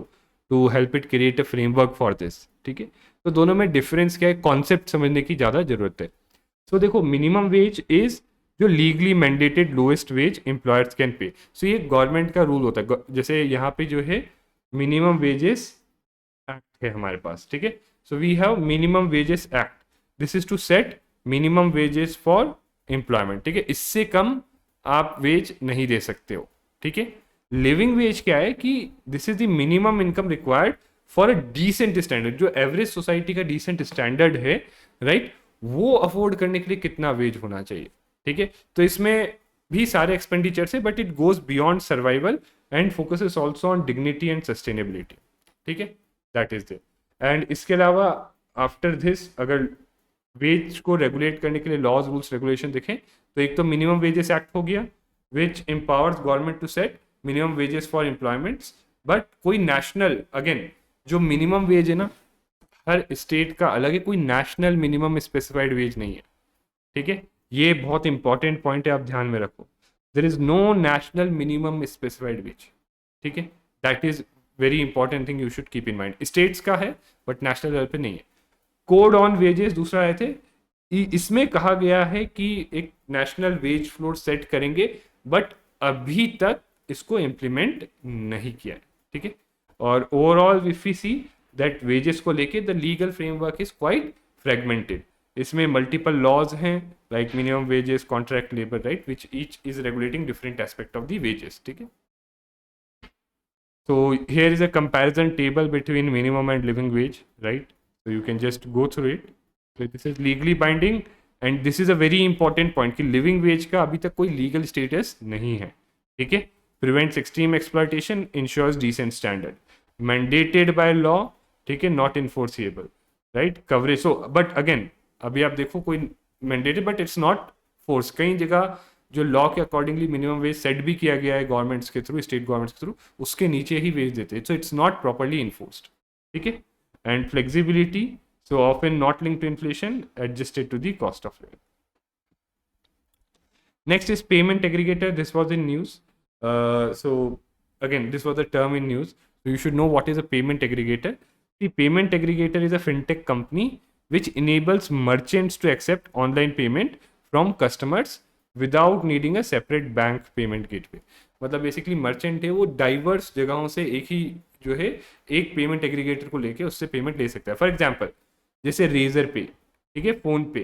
to help it create a framework for this, ठीक है। तो दोनों में डिफरेंस क्या है, कॉन्सेप्ट समझने की ज़्यादा ज़रूरत है। सो देखो, मिनिमम वेज इज़ जो legally mandated lowest wage employers can pay. So ये गवर्नमेंट का रूल होता है, जैसे यहाँ पे जो है मिनिमम वेजेस एक्ट है हमारे पास, ठीक है। So we have minimum wages act, this is to set minimum wages for employment, ठीक है। इससे कम आप वेज नहीं दे सकते हो, ठीक है। लिविंग वेज क्या है कि this is the minimum income required for a decent standard, जो एवरेज सोसाइटी का डिसेंट स्टैंडर्ड है, राइट, वो अफोर्ड करने के लिए कितना वेज होना चाहिए, ठीक है। तो इसमें भी सारे एक्सपेंडिचर्स है, but it goes beyond survival and focuses also on dignity and sustainability, ठीक है, दैट इज दिस। एंड इसके अलावा आफ्टर दिस अगर वेज को रेगुलेट करने के लिए लॉज, रूल्स, रेगुलेशन देखें तो एक तो मिनिमम वेजेस एक्ट हो गया which empowers government to set minimum wages for employments. But कोई नेशनल, अगेन जो मिनिमम वेज है ना, हर स्टेट का अलग है, कोई नेशनल मिनिमम स्पेसिफाइड वेज नहीं है, ठीक है। ये बहुत इंपॉर्टेंट पॉइंट है, आप ध्यान में रखो, there is no national minimum specified wage, ठीक है। That is very important thing you should keep in mind. States का है बट नेशनल लेवल पे नहीं है। कोड ऑन वेजेस दूसरा है थे, इसमें कहा गया है कि एक नेशनल वेज फ्लोर सेट करेंगे, बट अभी तक इसको इम्प्लीमेंट नहीं किया है, ठीक है। और overall if we see that wages को लेके the legal framework is quite fragmented. इसमें मल्टीपल लॉज हैं like minimum wages, contract labour right, which each is regulating different aspect of the wages, ठीक है। So here is a comparison table between minimum and living wage, right? So you can just go through it. So this is legally binding and this is a very important point कि living wage का अभी तक कोई legal status नहीं है, ठीक है। Prevents extreme exploitation, ensures decent standard, mandated by law, ठीक है, not enforceable, right? Coverage. So but again अभी आप देखो कोई mandated but it's not force। कई जगह जो लॉ के अकॉर्डिंगली मिनिमम वेज सेट भी किया गया है गवर्नमेंट्स के थ्रू, स्टेट गवर्नमेंट्स के थ्रू, उसके नीचे ही वेज देते हैं। So it's not properly enforced, ठीक है। And flexibility, so often not link to inflation, adjusted to the cost of living. Next is payment aggregator. This was in news. So again this was the term in news, so you should know what is a payment aggregator. The payment aggregator is a fintech company which enables merchants to accept online payment from customers without needing a separate bank payment gateway. मतलब बेसिकली मर्चेंट है वो डाइवर्स जगहों से एक ही जो है एक पेमेंट एग्रीगेटर को लेके उससे पेमेंट ले सकता है। फॉर एग्जांपल जैसे रेजर पे, ठीक है, फोन पे,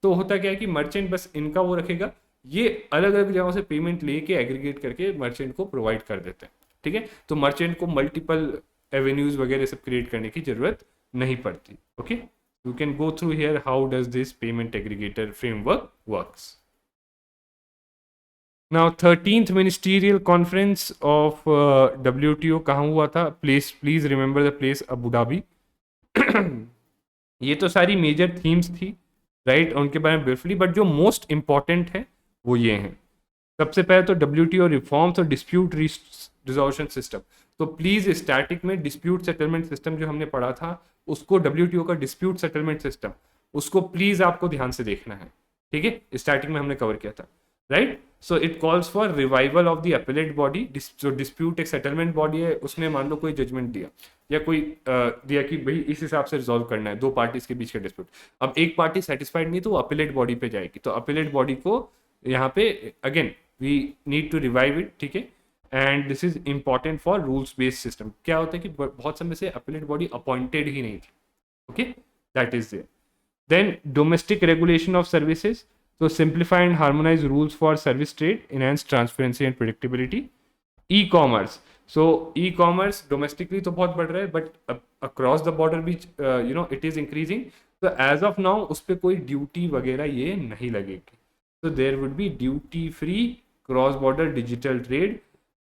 तो होता क्या है कि मर्चेंट बस इनका वो रखेगा, ये अलग अलग जगहों से पेमेंट लेके एग्रीगेट करके मर्चेंट को प्रोवाइड कर देते हैं, ठीक है। तो मर्चेंट को मल्टीपल एवेन्यूज वगैरह सब क्रिएट करने की जरूरत नहीं पड़ती। Okay, you can go through here how does this payment aggregator framework works. Now 13th ministerial conference of WTO कहाँ हुआ था? Please remember the place, Abu Dhabi. ये तो सारी मेजर थीम्स थी राइट, उनके बारे में ब्रीफली, बट जो मोस्ट इंपॉर्टेंट है वो ये हैं। सबसे पहले तो WTO रिफॉर्म्स और डिस्प्यूट रिजोल्यूशन सिस्टम। तो प्लीज स्टैटिक में डिस्प्यूट सेटलमेंट सिस्टम जो हमने पढ़ा था उसको, WTO का डिस्प्यूट सेटलमेंट सिस्टम, उसको प्लीज आपको ध्यान से देखना है, ठीक है। स्टैटिक में हमने कवर किया था right. So it calls for revival of the appellate body. जो डिस्प्यूट एक सेटलमेंट बॉडी है, उसने मान लो कोई जजमेंट दिया या कोई दिया कि भाई इस हिसाब से रिजॉल्व करना है दो पार्टीज के बीच का डिस्प्यूट। अब एक पार्टी सेटिस्फाइड नहीं तो वो अपीलेट बॉडी पे जाएगी, तो अपीलेट बॉडी को यहाँ पे again we need to revive it, ठीक है। And this is important for rules based system. क्या होता है कि बहुत समय से अपीलेट बॉडी अपॉइंटेड ही नहीं थी, okay, that is there. Then domestic regulation of services, so simplify and harmonize rules for service trade, enhance transparency and predictability. E-commerce, so e-commerce domestically तो बहुत बढ़ रहा है, but across the border भी it is increasing. So as of now उस पर कोई ड्यूटी वगैरह ये नहीं लगेगी। So there would be duty free cross border digital trade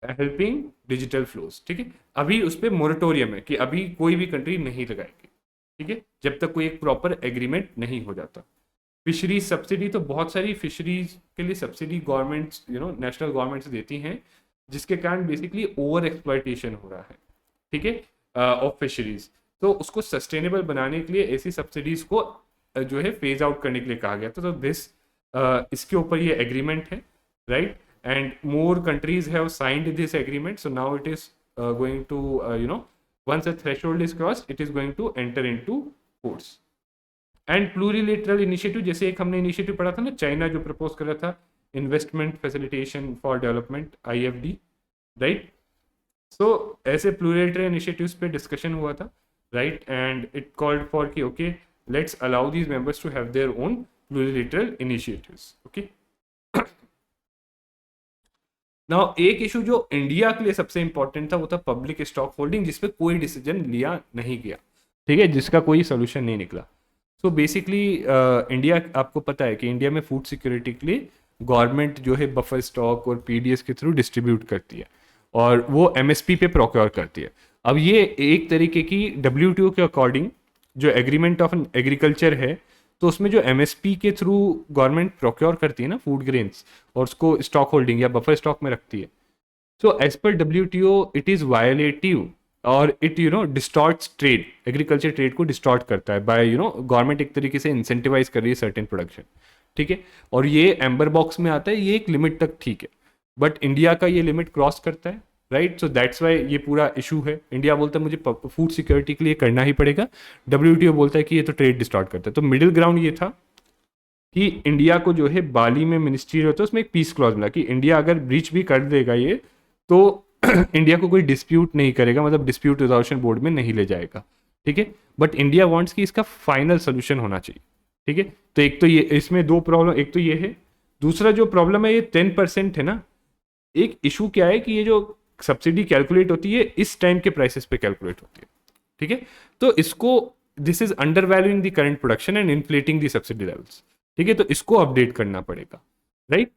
helping digital flows, ठीक है। अभी उस पर मोरेटोरियम है कि अभी कोई भी कंट्री नहीं लगाएगी, ठीक है, जब तक कोई एक प्रॉपर एग्रीमेंट नहीं हो जाता। फिशरीज सब्सिडी, तो बहुत सारी फिशरीज के लिए सब्सिडी गवर्नमेंट्स नेशनल गवर्नमेंट्स देती हैं, जिसके कारण बेसिकली ओवर एक्सप्लॉयटेशन हो रहा है, ठीक है, ऑफ फिशरीज। तो उसको सस्टेनेबल बनाने के लिए ऐसी सब्सिडीज को जो है फेज आउट करने के लिए कहा गया था। तो दिस इसके ऊपर ये एग्रीमेंट है right, and more countries have signed this agreement. So now it is going to once a threshold is crossed it is going to enter into force. And plurilateral initiative, जैसे एक हमने इनिशिएटिव पढ़ा था ना, चाइना जो प्रपोज कर रहा था, investment facilitation for development, IFD, right. So ऐसे प्लूरिलेटरल इनिशिएटिव्स पे डिस्कशन हुआ था right, and it called for कि okay let's allow these members to have their own plurilateral initiatives, okay. Now एक इशू जो इंडिया के लिए सबसे इंपॉर्टेंट था वो था पब्लिक स्टॉक होल्डिंग, जिसपे कोई डिसीजन लिया नहीं गया, ठीक है, जिसका कोई सोल्यूशन नहीं निकला। सो बेसिकली इंडिया, आपको पता है कि इंडिया में फूड सिक्योरिटी के लिए गवर्नमेंट जो है बफर स्टॉक और PDS के थ्रू डिस्ट्रीब्यूट करती है और वो MSP पे प्रोक्योर करती है। अब ये एक तरीके की WTO के अकॉर्डिंग जो एग्रीमेंट ऑफ एग्रीकल्चर है, तो उसमें जो MSP के थ्रू गवर्नमेंट प्रोक्योर करती है ना फूड ग्रेन्स, और उसको स्टॉक होल्डिंग या बफर स्टॉक में रखती है, so as per WTO it is violative और it distorts trade, agriculture trade को डिस्टॉर्ट करता है बाय गवर्नमेंट एक तरीके से इंसेंटिवाइज कर रही है सर्टेन प्रोडक्शन, ठीक है। और ये एम्बर बॉक्स में आता है, ये एक लिमिट तक ठीक है, बट इंडिया का ये लिमिट क्रॉस करता है राइट। सो दैट्स वाई ये पूरा इशू है। इंडिया बोलता है मुझे फूड सिक्योरिटी के लिए करना ही पड़ेगा, WTO बोलता है कि ये तो ट्रेड डिस्टॉर्ट करता है। तो मिडिल ग्राउंड ये था कि इंडिया को जो है बाली में मिनिस्ट्री होता है, उसमें एक पीस क्लॉज मिला कि इंडिया अगर ब्रीच भी कर देगा ये, तो इंडिया को कोई डिस्प्यूट नहीं करेगा, मतलब डिस्प्यूट रिजोल्यूशन बोर्ड में नहीं ले जाएगा, ठीक है, बट इंडिया वांट्स कि इसका फाइनल सोल्यूशन होना चाहिए। ठीक है, तो एक तो ये इसमें दो प्रॉब्लम, एक तो ये है, दूसरा जो प्रॉब्लम है ये 10% है ना। एक इशू क्या है कि ये जो सब्सिडी कैलकुलेट होती है इस टाइम के प्राइसेस पे कैलकुलेट होती है। ठीक है, तो इसको this is undervaluing the current production and inflating the subsidy levels. ठीक है, तो इसको अपडेट करना पड़ेगा, right,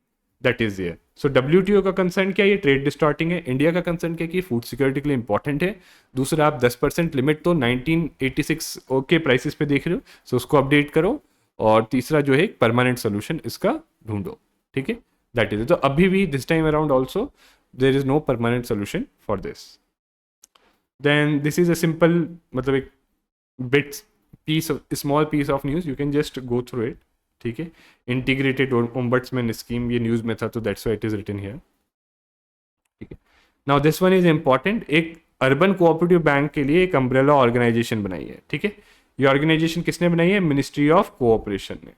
that is there. So WTO का कंसर्न क्या है, ये ट्रेड डिस्टॉर्टिंग है। इंडिया का कंसर्न क्या है कि फूड सिक्योरिटी के लिए इंपॉर्टेंट है। दूसरा, आप 10% लिमिट तो 1986 के प्राइसेस पे देख रहे हो, सो उसको अपडेट करो। और तीसरा जो है परमानेंट सोल्यूशन इसका ढूंढो। ठीक है, दैट इज। तो अभी भी this time around also there is no permanent solution for this. Then this is a simple, मतलब एक bit piece of, small piece of news, you can just go through it. ठीक है, इंटीग्रेटेड ओम्बड्समैन स्कीम, ये न्यूज में था तो that's why it is written here. ठीक है, now this one is important. एक अर्बन कोऑपरेटिव बैंक के लिए एक अम्ब्रेला ऑर्गेनाइजेशन बनाई है। ठीक है, ये ऑर्गेनाइजेशन किसने बनाई है, मिनिस्ट्री ऑफ कोऑपरेशन ने।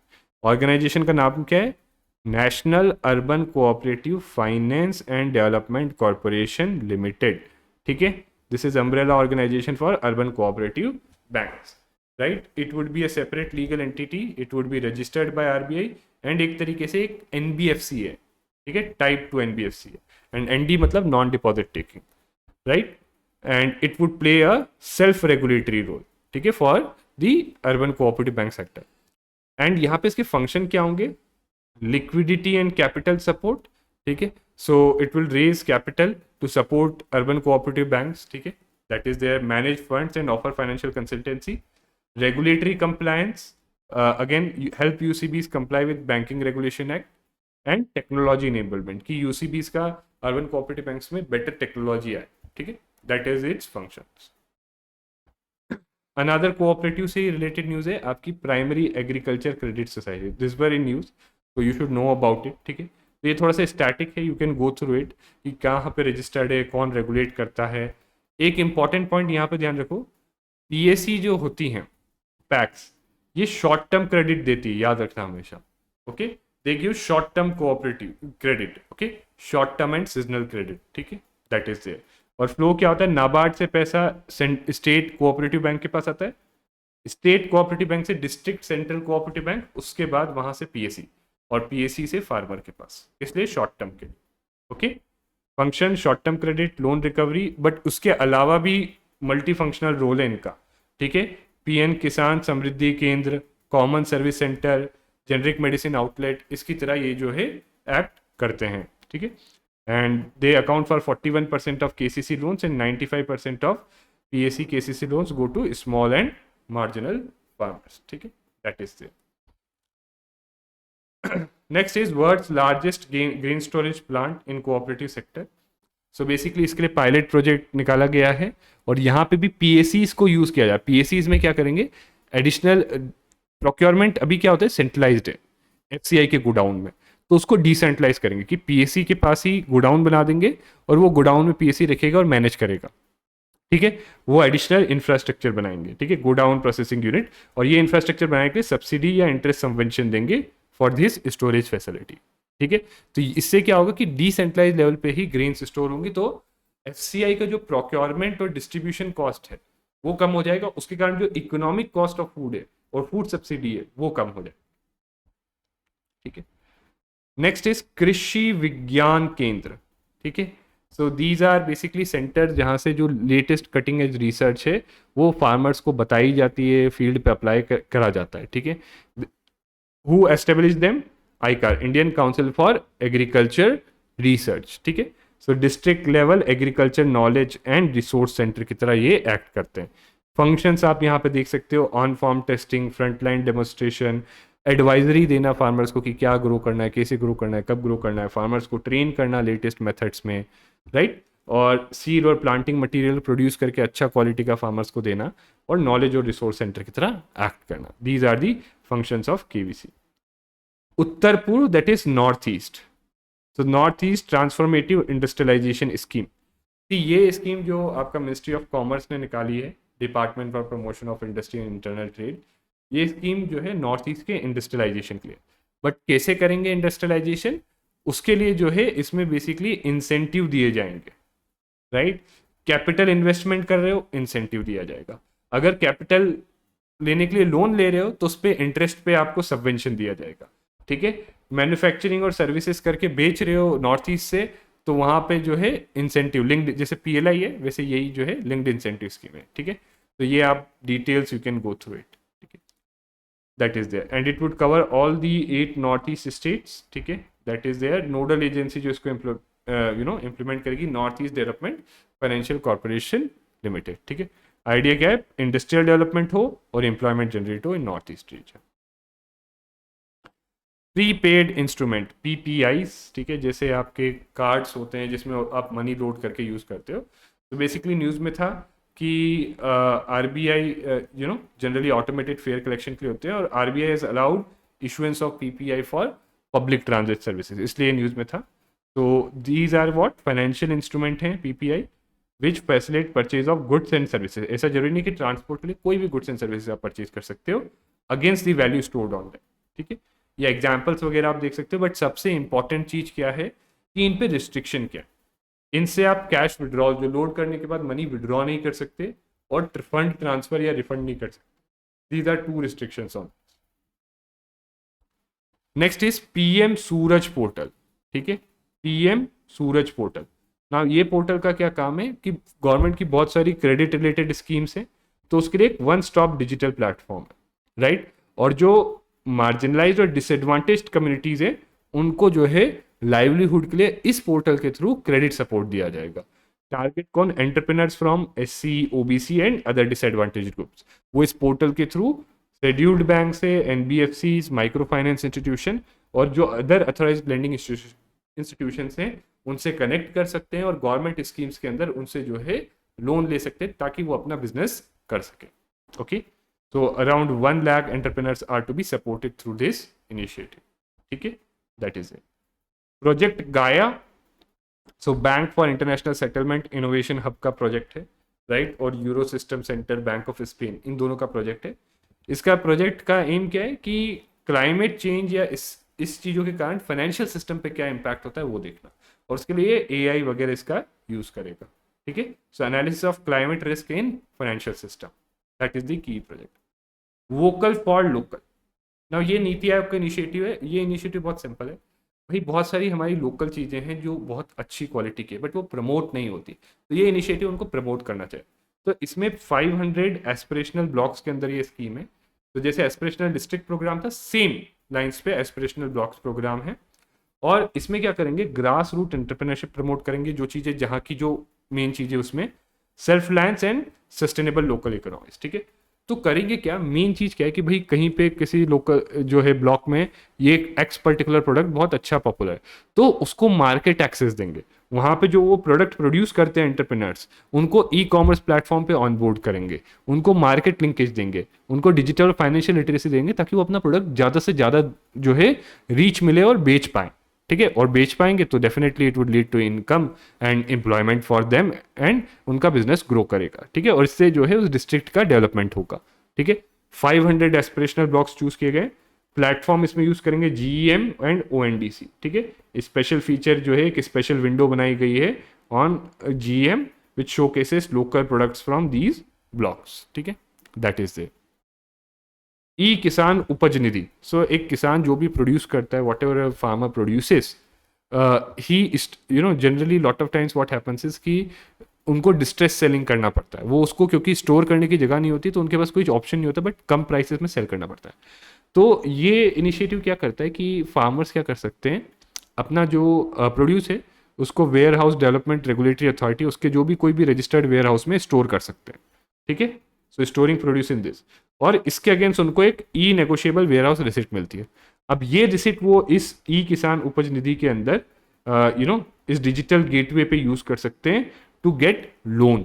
ऑर्गेनाइजेशन का नाम क्या है, national urban cooperative finance and development corporation limited. ठीक है, this is umbrella organisation for urban cooperative banks, right. It would be a separate legal entity, it would be registered by RBI and एक तरीके से एक एनबीएफसी है। ठीक है, टाइप 2 एनबीएफसी है, एंड एनडी मतलब non deposit taking, right. And it would play a self regulatory role, ठीक है, for the urban cooperative bank sector. And यहाँ पे इसके फंक्शन क्या होंगे, लिक्विडिटी एंड कैपिटल सपोर्ट। ठीक है, so it will raise capital to support urban cooperative banks. ठीक है, that is there, manage funds and offer financial consultancy. Regulatory compliance, again help UCBs comply with banking regulation act. And technology enablement, की यूसीबीज का अर्बन कोऑपरेटिव बैंक्स में बेटर टेक्नोलॉजी आए। ठीक है, that is its functions. Another cooperative से रिलेटेड न्यूज़ है आपकी primary agriculture credit society, this were in news, तो you should know about it. ठीक है, तो ये थोड़ा सा स्टैटिक है, you can go through it कि कहाँ पे रजिस्टर्ड है, कौन रेगुलेट करता है। एक इंपॉर्टेंट पॉइंट यहाँ पे ध्यान रखो, पीएसी जो होती हैं, पैक्स, ये शॉर्ट टर्म क्रेडिट देती है, याद रखना हमेशा। Okay, they give short term cooperative credit, okay, short term and seasonal credit. ठीक है, दैट इज देयर। और फ्लो क्या होता है, नाबार्ड से पैसा स्टेट कोऑपरेटिव बैंक के पास आता है, स्टेट कोऑपरेटिव बैंक से डिस्ट्रिक्ट सेंट्रल कोऑपरेटिव बैंक, उसके बाद वहां से पीएसी, और पीएसी से फार्मर के पास, इसलिए शॉर्ट टर्म के लिए। Okay, function short term credit, loan recovery, but उसके अलावा भी मल्टी फंक्शनल रोल है इनका। ठीक है, पीएम किसान समृद्धि केंद्र, common service centre, generic medicine outlet, इसकी तरह ये जो है एक्ट करते हैं। ठीक है, and they account for 41% of KCC loans and 95% of PAC KCC loans go to small and marginal farmers. ठीक है, that is there. Next is world's largest grain storage plant in cooperative sector. So basically इसके लिए पायलट प्रोजेक्ट निकाला गया है, और यहाँ पे भी PACs को यूज किया जाए। PACs में क्या करेंगे, एडिशनल प्रोक्योरमेंट अभी क्या होता है, सेंट्रलाइज्ड है FCI के गोडाउन में, तो उसको डिसेंट्रलाइज करेंगे कि पीएसी के पास ही गोडाउन बना देंगे, और वो गोडाउन में पीएसी रखेगा और मैनेज करेगा। ठीक है, वो एडिशनल इंफ्रास्ट्रक्चर बनाएंगे। ठीक है, गोडाउन प्रोसेसिंग यूनिट, और ये इंफ्रास्ट्रक्चर बनाने के लिए सब्सिडी या इंटरेस्ट सबवेंशन देंगे फॉर दिस स्टोरेज फैसिलिटी। ठीक है, तो इससे क्या होगा कि डिसेंट्रलाइज लेवल पे ही ग्रेन्स स्टोर होंगी, तो एफसीआई का जो प्रोक्योरमेंट और डिस्ट्रीब्यूशन कॉस्ट है वो कम हो जाएगा, उसके कारण जो इकोनॉमिक कॉस्ट ऑफ फूड है और फूड सब्सिडी है वो कम हो जाएगा। ठीक है, नेक्स्ट इज कृषि विज्ञान केंद्र। ठीक है, so these are basically centre जहाँ से जो लेटेस्ट कटिंग एज रिसर्च है वो फार्मर्स को बताई जाती है, फील्ड पे अप्लाई करा जाता है। ठीक है, who establish them, आईकार, Indian council for agriculture research. ठीक है, सो district level agriculture knowledge and resource centre की तरह ये एक्ट करते हैं। फंक्शंस आप यहाँ पे देख सकते हो, on form testing, frontline demonstration, advisory देना फार्मर्स को कि क्या ग्रो करना है, कैसे ग्रो करना है, कब ग्रो करना है, फार्मर्स को ट्रेन करना लेटेस्ट मेथड्स में, राइट, और सीड और प्लांटिंग मटेरियल प्रोड्यूस करके अच्छा क्वालिटी का फार्मर्स को देना, और नॉलेज और रिसोर्स सेंटर की तरह एक्ट करना। These are the functions of KVC. उत्तर पूर्व, दैट इज नॉर्थ ईस्ट, तो north east transformative industrialisation scheme, ये स्कीम जो आपका मिनिस्ट्री ऑफ कॉमर्स ने निकाली है, department for promotion of industry and internal trade, ये स्कीम जो है नॉर्थ ईस्ट के इंडस्ट्रियलाइजेशन के लिए। बट कैसे करेंगे इंडस्ट्रियलाइजेशन, उसके लिए जो है इसमें बेसिकली इंसेंटिव दिए जाएंगे, राइट। कैपिटल इन्वेस्टमेंट कर रहे हो, इंसेंटिव दिया जाएगा। अगर कैपिटल लेने के लिए लोन ले रहे हो तो उस पर इंटरेस्ट पे आपको सबवेंशन दिया जाएगा, ठीक है। मैन्युफैक्चरिंग और सर्विसेज करके बेच रहे हो नॉर्थ ईस्ट से, तो वहाँ पे जो है इंसेंटिव लिंक्ड, जैसे पीएलआई है वैसे यही जो है लिंक्ड इंसेंटिव स्कीम है, ठीक है। तो ये आप details you can go through it, ठीक है। That is there and it would cover all the 8 north east states, ठीक है। That is there nodal agency जो इसको इम्प्लीमेंट करेगी, north east development financial corporation limited, ठीक है। आइडिया क्या है, इंडस्ट्रियल डेवलपमेंट हो और एम्प्लॉयमेंट जनरेट हो in north east region. Prepaid instrument PPIs, ठीक है, जैसे आपके कार्ड्स होते हैं जिसमें आप मनी लोड करके यूज करते हो। तो बेसिकली न्यूज में था कि RBI generally automated fare collection के लिए होते हैं और RBI has allowed issuance of PPI for public transit services, इसलिए न्यूज में था। तो these are what financial instrument हैं PPI which facilitate purchase of goods and services. ऐसा जरूरी नहीं कि ट्रांसपोर्ट के लिए, कोई भी गुड्स एंड सर्विसेज आप परचेज कर सकते हो against the value stored on that, ठीक है। या एग्जाम्पल्स वगैरह आप देख सकते हो, बट सबसे इंपॉर्टेंट चीज क्या है कि इन पे रिस्ट्रिक्शन क्या है। इनसे आप कैश विड्रॉल जो लोड करने के बाद मनी विड्रॉ नहीं कर सकते और फंड ट्रांसफर या रिफंड नहीं कर सकते। These are 2 restrictions on. Next is PM Suraj portal, ठीक है। पीएम सूरज पोर्टल, ना ये पोर्टल का क्या काम है कि गवर्नमेंट की बहुत सारी क्रेडिट रिलेटेड स्कीम्स हैं, तो उसके लिए एक वन स्टॉप डिजिटल प्लेटफॉर्म है, राइट। और जो मार्जिनलाइज और डिसएडवांटेज कम्युनिटीज है उनको जो है लाइवलीहुड के लिए इस पोर्टल के थ्रू क्रेडिट सपोर्ट दिया जाएगा। टारगेट कौन, entrepreneurs from SC, OBC and other disadvantage groups. वो इस पोर्टल के थ्रू शेड्यूल्ड बैंक से, एनबीएफसी, माइक्रो फाइनेंस इंस्टीट्यूशन और जो अदर अथॉराइज्ड लेंडिंग इंस्टीट्यूशन हैं उनसे कनेक्ट कर सकते हैं और गवर्नमेंट स्कीम्स के अंदर उनसे जो है लोन ले सकते हैं ताकि वो अपना बिजनेस कर सके, okay. So around 1 lakh entrepreneurs are to be supported through this initiative. ठीक है, that is it. Project Gaia, so Bank for International Settlement Innovation Hub का प्रोजेक्ट है, राइट। और euro system centre bank of Spain, इन दोनों का प्रोजेक्ट है। इसका प्रोजेक्ट का एम क्या है कि क्लाइमेट चेंज या इस चीज़ों के कारण फाइनेंशियल सिस्टम पे क्या इम्पैक्ट होता है वो देखना, और उसके लिए एआई वगैरह इसका यूज करेगा, ठीक है। So analysis of climate risk in financial system, that is the key project. Vocal for local, ना ये नीति आयोग का इनिशिएटिव है। ये इनिशिएटिव बहुत सिंपल है भाई, बहुत सारी हमारी लोकल चीज़ें हैं जो बहुत अच्छी क्वालिटी की है बट वो प्रमोट नहीं होती, तो ये इनिशिएटिव उनको प्रमोट करना चाहिए। तो इसमें 500 एस्पिरेशनल ब्लॉक्स के अंदर ये स्कीम है। तो जैसे एस्पिरेशनल डिस्ट्रिक्ट प्रोग्राम था, सेम लाइन्स पे एस्पिरेशनल ब्लॉक्स प्रोग्राम है। और इसमें क्या करेंगे, ग्रास रूट एंटरप्रेन्योरशिप प्रमोट करेंगे, जो चीज़ें जहाँ की जो मेन चीज़ें उसमें self reliance and sustainable local economics, ठीक है। तो करेंगे क्या, मेन चीज़ क्या है कि भाई कहीं पे किसी लोकल जो है ब्लॉक में ये एक्स पर्टिकुलर प्रोडक्ट बहुत अच्छा पॉपुलर है, तो उसको मार्केट एक्सेस देंगे। वहाँ पे जो वो प्रोडक्ट प्रोड्यूस करते हैं एंटरप्रेन्योर्स, उनको ई कॉमर्स प्लेटफॉर्म पे ऑनबोर्ड करेंगे, उनको मार्केट लिंकेज देंगे, उनको डिजिटल और फाइनेंशियल लिटरेसी देंगे ताकि वो अपना प्रोडक्ट ज़्यादा से ज़्यादा जो है रीच मिले और बेच पाएँ, ठीक है। और बेच पाएंगे तो definitely it would lead to income and employment for them and उनका बिजनेस ग्रो करेगा, ठीक है। और इससे जो है उस डिस्ट्रिक्ट का डेवलपमेंट होगा, ठीक है। 500 एस्पिरेशनल ब्लॉक्स चूज किए गए। प्लेटफॉर्म इसमें यूज करेंगे जीईएम एंड ओएनडीसी, ठीक है। स्पेशल फीचर जो है एक स्पेशल विंडो बनाई गई है on GEM which showcases local products from these blocks, ठीक है। That is there. ई किसान उपज निधि, सो एक किसान जो भी प्रोड्यूस करता है, what ever farmer produces, he generally lot of times what happens is कि उनको डिस्ट्रेस सेलिंग करना पड़ता है। वो उसको क्योंकि स्टोर करने की जगह नहीं होती तो उनके पास कोई ऑप्शन नहीं होता, बट कम प्राइसेस में सेल करना पड़ता है। तो ये इनिशिएटिव क्या करता है कि फार्मर्स क्या कर सकते हैं, अपना जो प्रोड्यूस है उसको warehouse development regulatory authority, उसके जो भी कोई भी रजिस्टर्ड वेयर हाउस में स्टोर कर सकते हैं, ठीक है। So storing produce in this, और इसके अगेंस्ट उनको एक e negotiable warehouse receipt मिलती है। अब ये रिसिप्ट वो इस ई किसान उपज निधि के अंदर इस डिजिटल गेटवे पे यूज कर सकते हैं टू गेट लोन,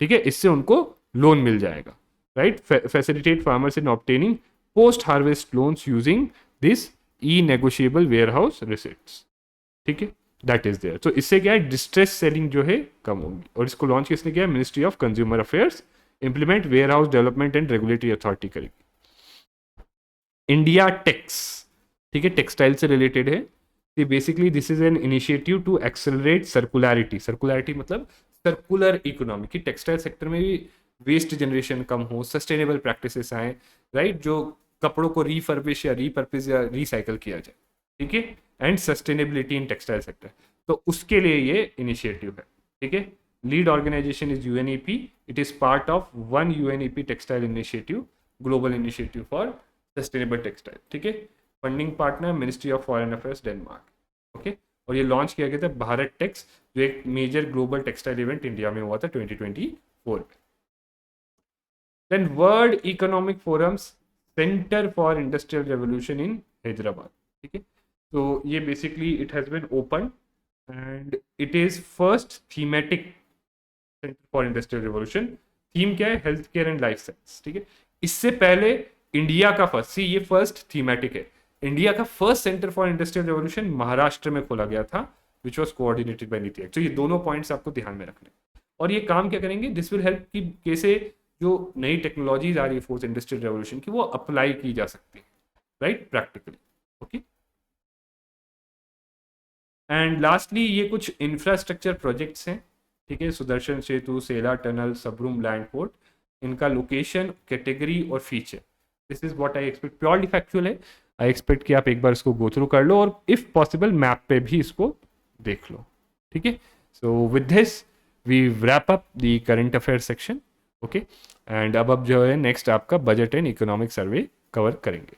ठीक है। इससे उनको लोन मिल जाएगा, right. Facilitate farmers in obtaining post harvest loans using this e negotiable warehouse receipts, ठीक है। That is there. तो इससे क्या है, डिस्ट्रेस सेलिंग जो है कम होगी। और इसको लॉन्च किसने किया, ministry of consumer affairs, implement warehouse development and regulatory authority करेगी। इंडिया टेक्स, ठीक है, टेक्सटाइल से रिलेटेड है। Basically this is an initiative to accelerate circularity. Circularity मतलब सर्कुलर इकोनॉमी, की टेक्सटाइल सेक्टर में भी वेस्ट जनरेशन कम हो, सस्टेनेबल प्रैक्टिसेस आए, राइट, जो कपड़ों को रीफर्बिश या रीपर्पज या रिसाइकल किया जाए, ठीक है, and sustainability in textile sector. तो उसके लिए ये इनिशिएटिव है, ठीक है। Lead organization is UNEP, it is part of one UNEP textile initiative, global initiative for sustainable textile, ठीक है। Funding partner ministry of foreign affairs Denmark, okay. और ये लॉन्च किया गया था भारत टेक्स, जो एक major global textile event India में हुआ था 2024 में। Then World Economic Forum's centre for industrial revolution in Hyderabad, ठीक है। तो ये basically it has been open and it is first thematic centre for industrial revolution. Theme क्या है? Health care and life science, ठीक है। इससे पहले इंडिया का फर्स्ट, सी ये फर्स्ट थीमेटिक है, इंडिया का first centre for industrial revolution Maharashtra में खोला गया था, which was coordinated by NITI Aayog. तो ये दोनों पॉइंट्स आपको ध्यान में रखने। और ये काम क्या करेंगे? दिस विल हेल्प कि कैसे जो नई टेक्नोलॉजीज आ रही है फोर्थ इंडस्ट्रियल रेवोल्यूशन की, वो अप्लाई की जा सकती है, right, practically, okay. And lastly ये कुछ इंफ्रास्ट्रक्चर प्रोजेक्ट्स हैं, ठीक है। Sudarshan Setu, Sela tunnel, Sabroom land port, इनका लोकेशन, कैटेगरी और feature, this is what I expect, purely factual है। आई एक्सपेक्ट कि आप एक बार इसको गो थ्रू कर लो और इफ पॉसिबल मैप पे भी इसको देख लो, ठीक है। So with this we wrap up the current affair section, okay. And अब जो है नेक्स्ट आपका budget and economic survey cover करेंगे।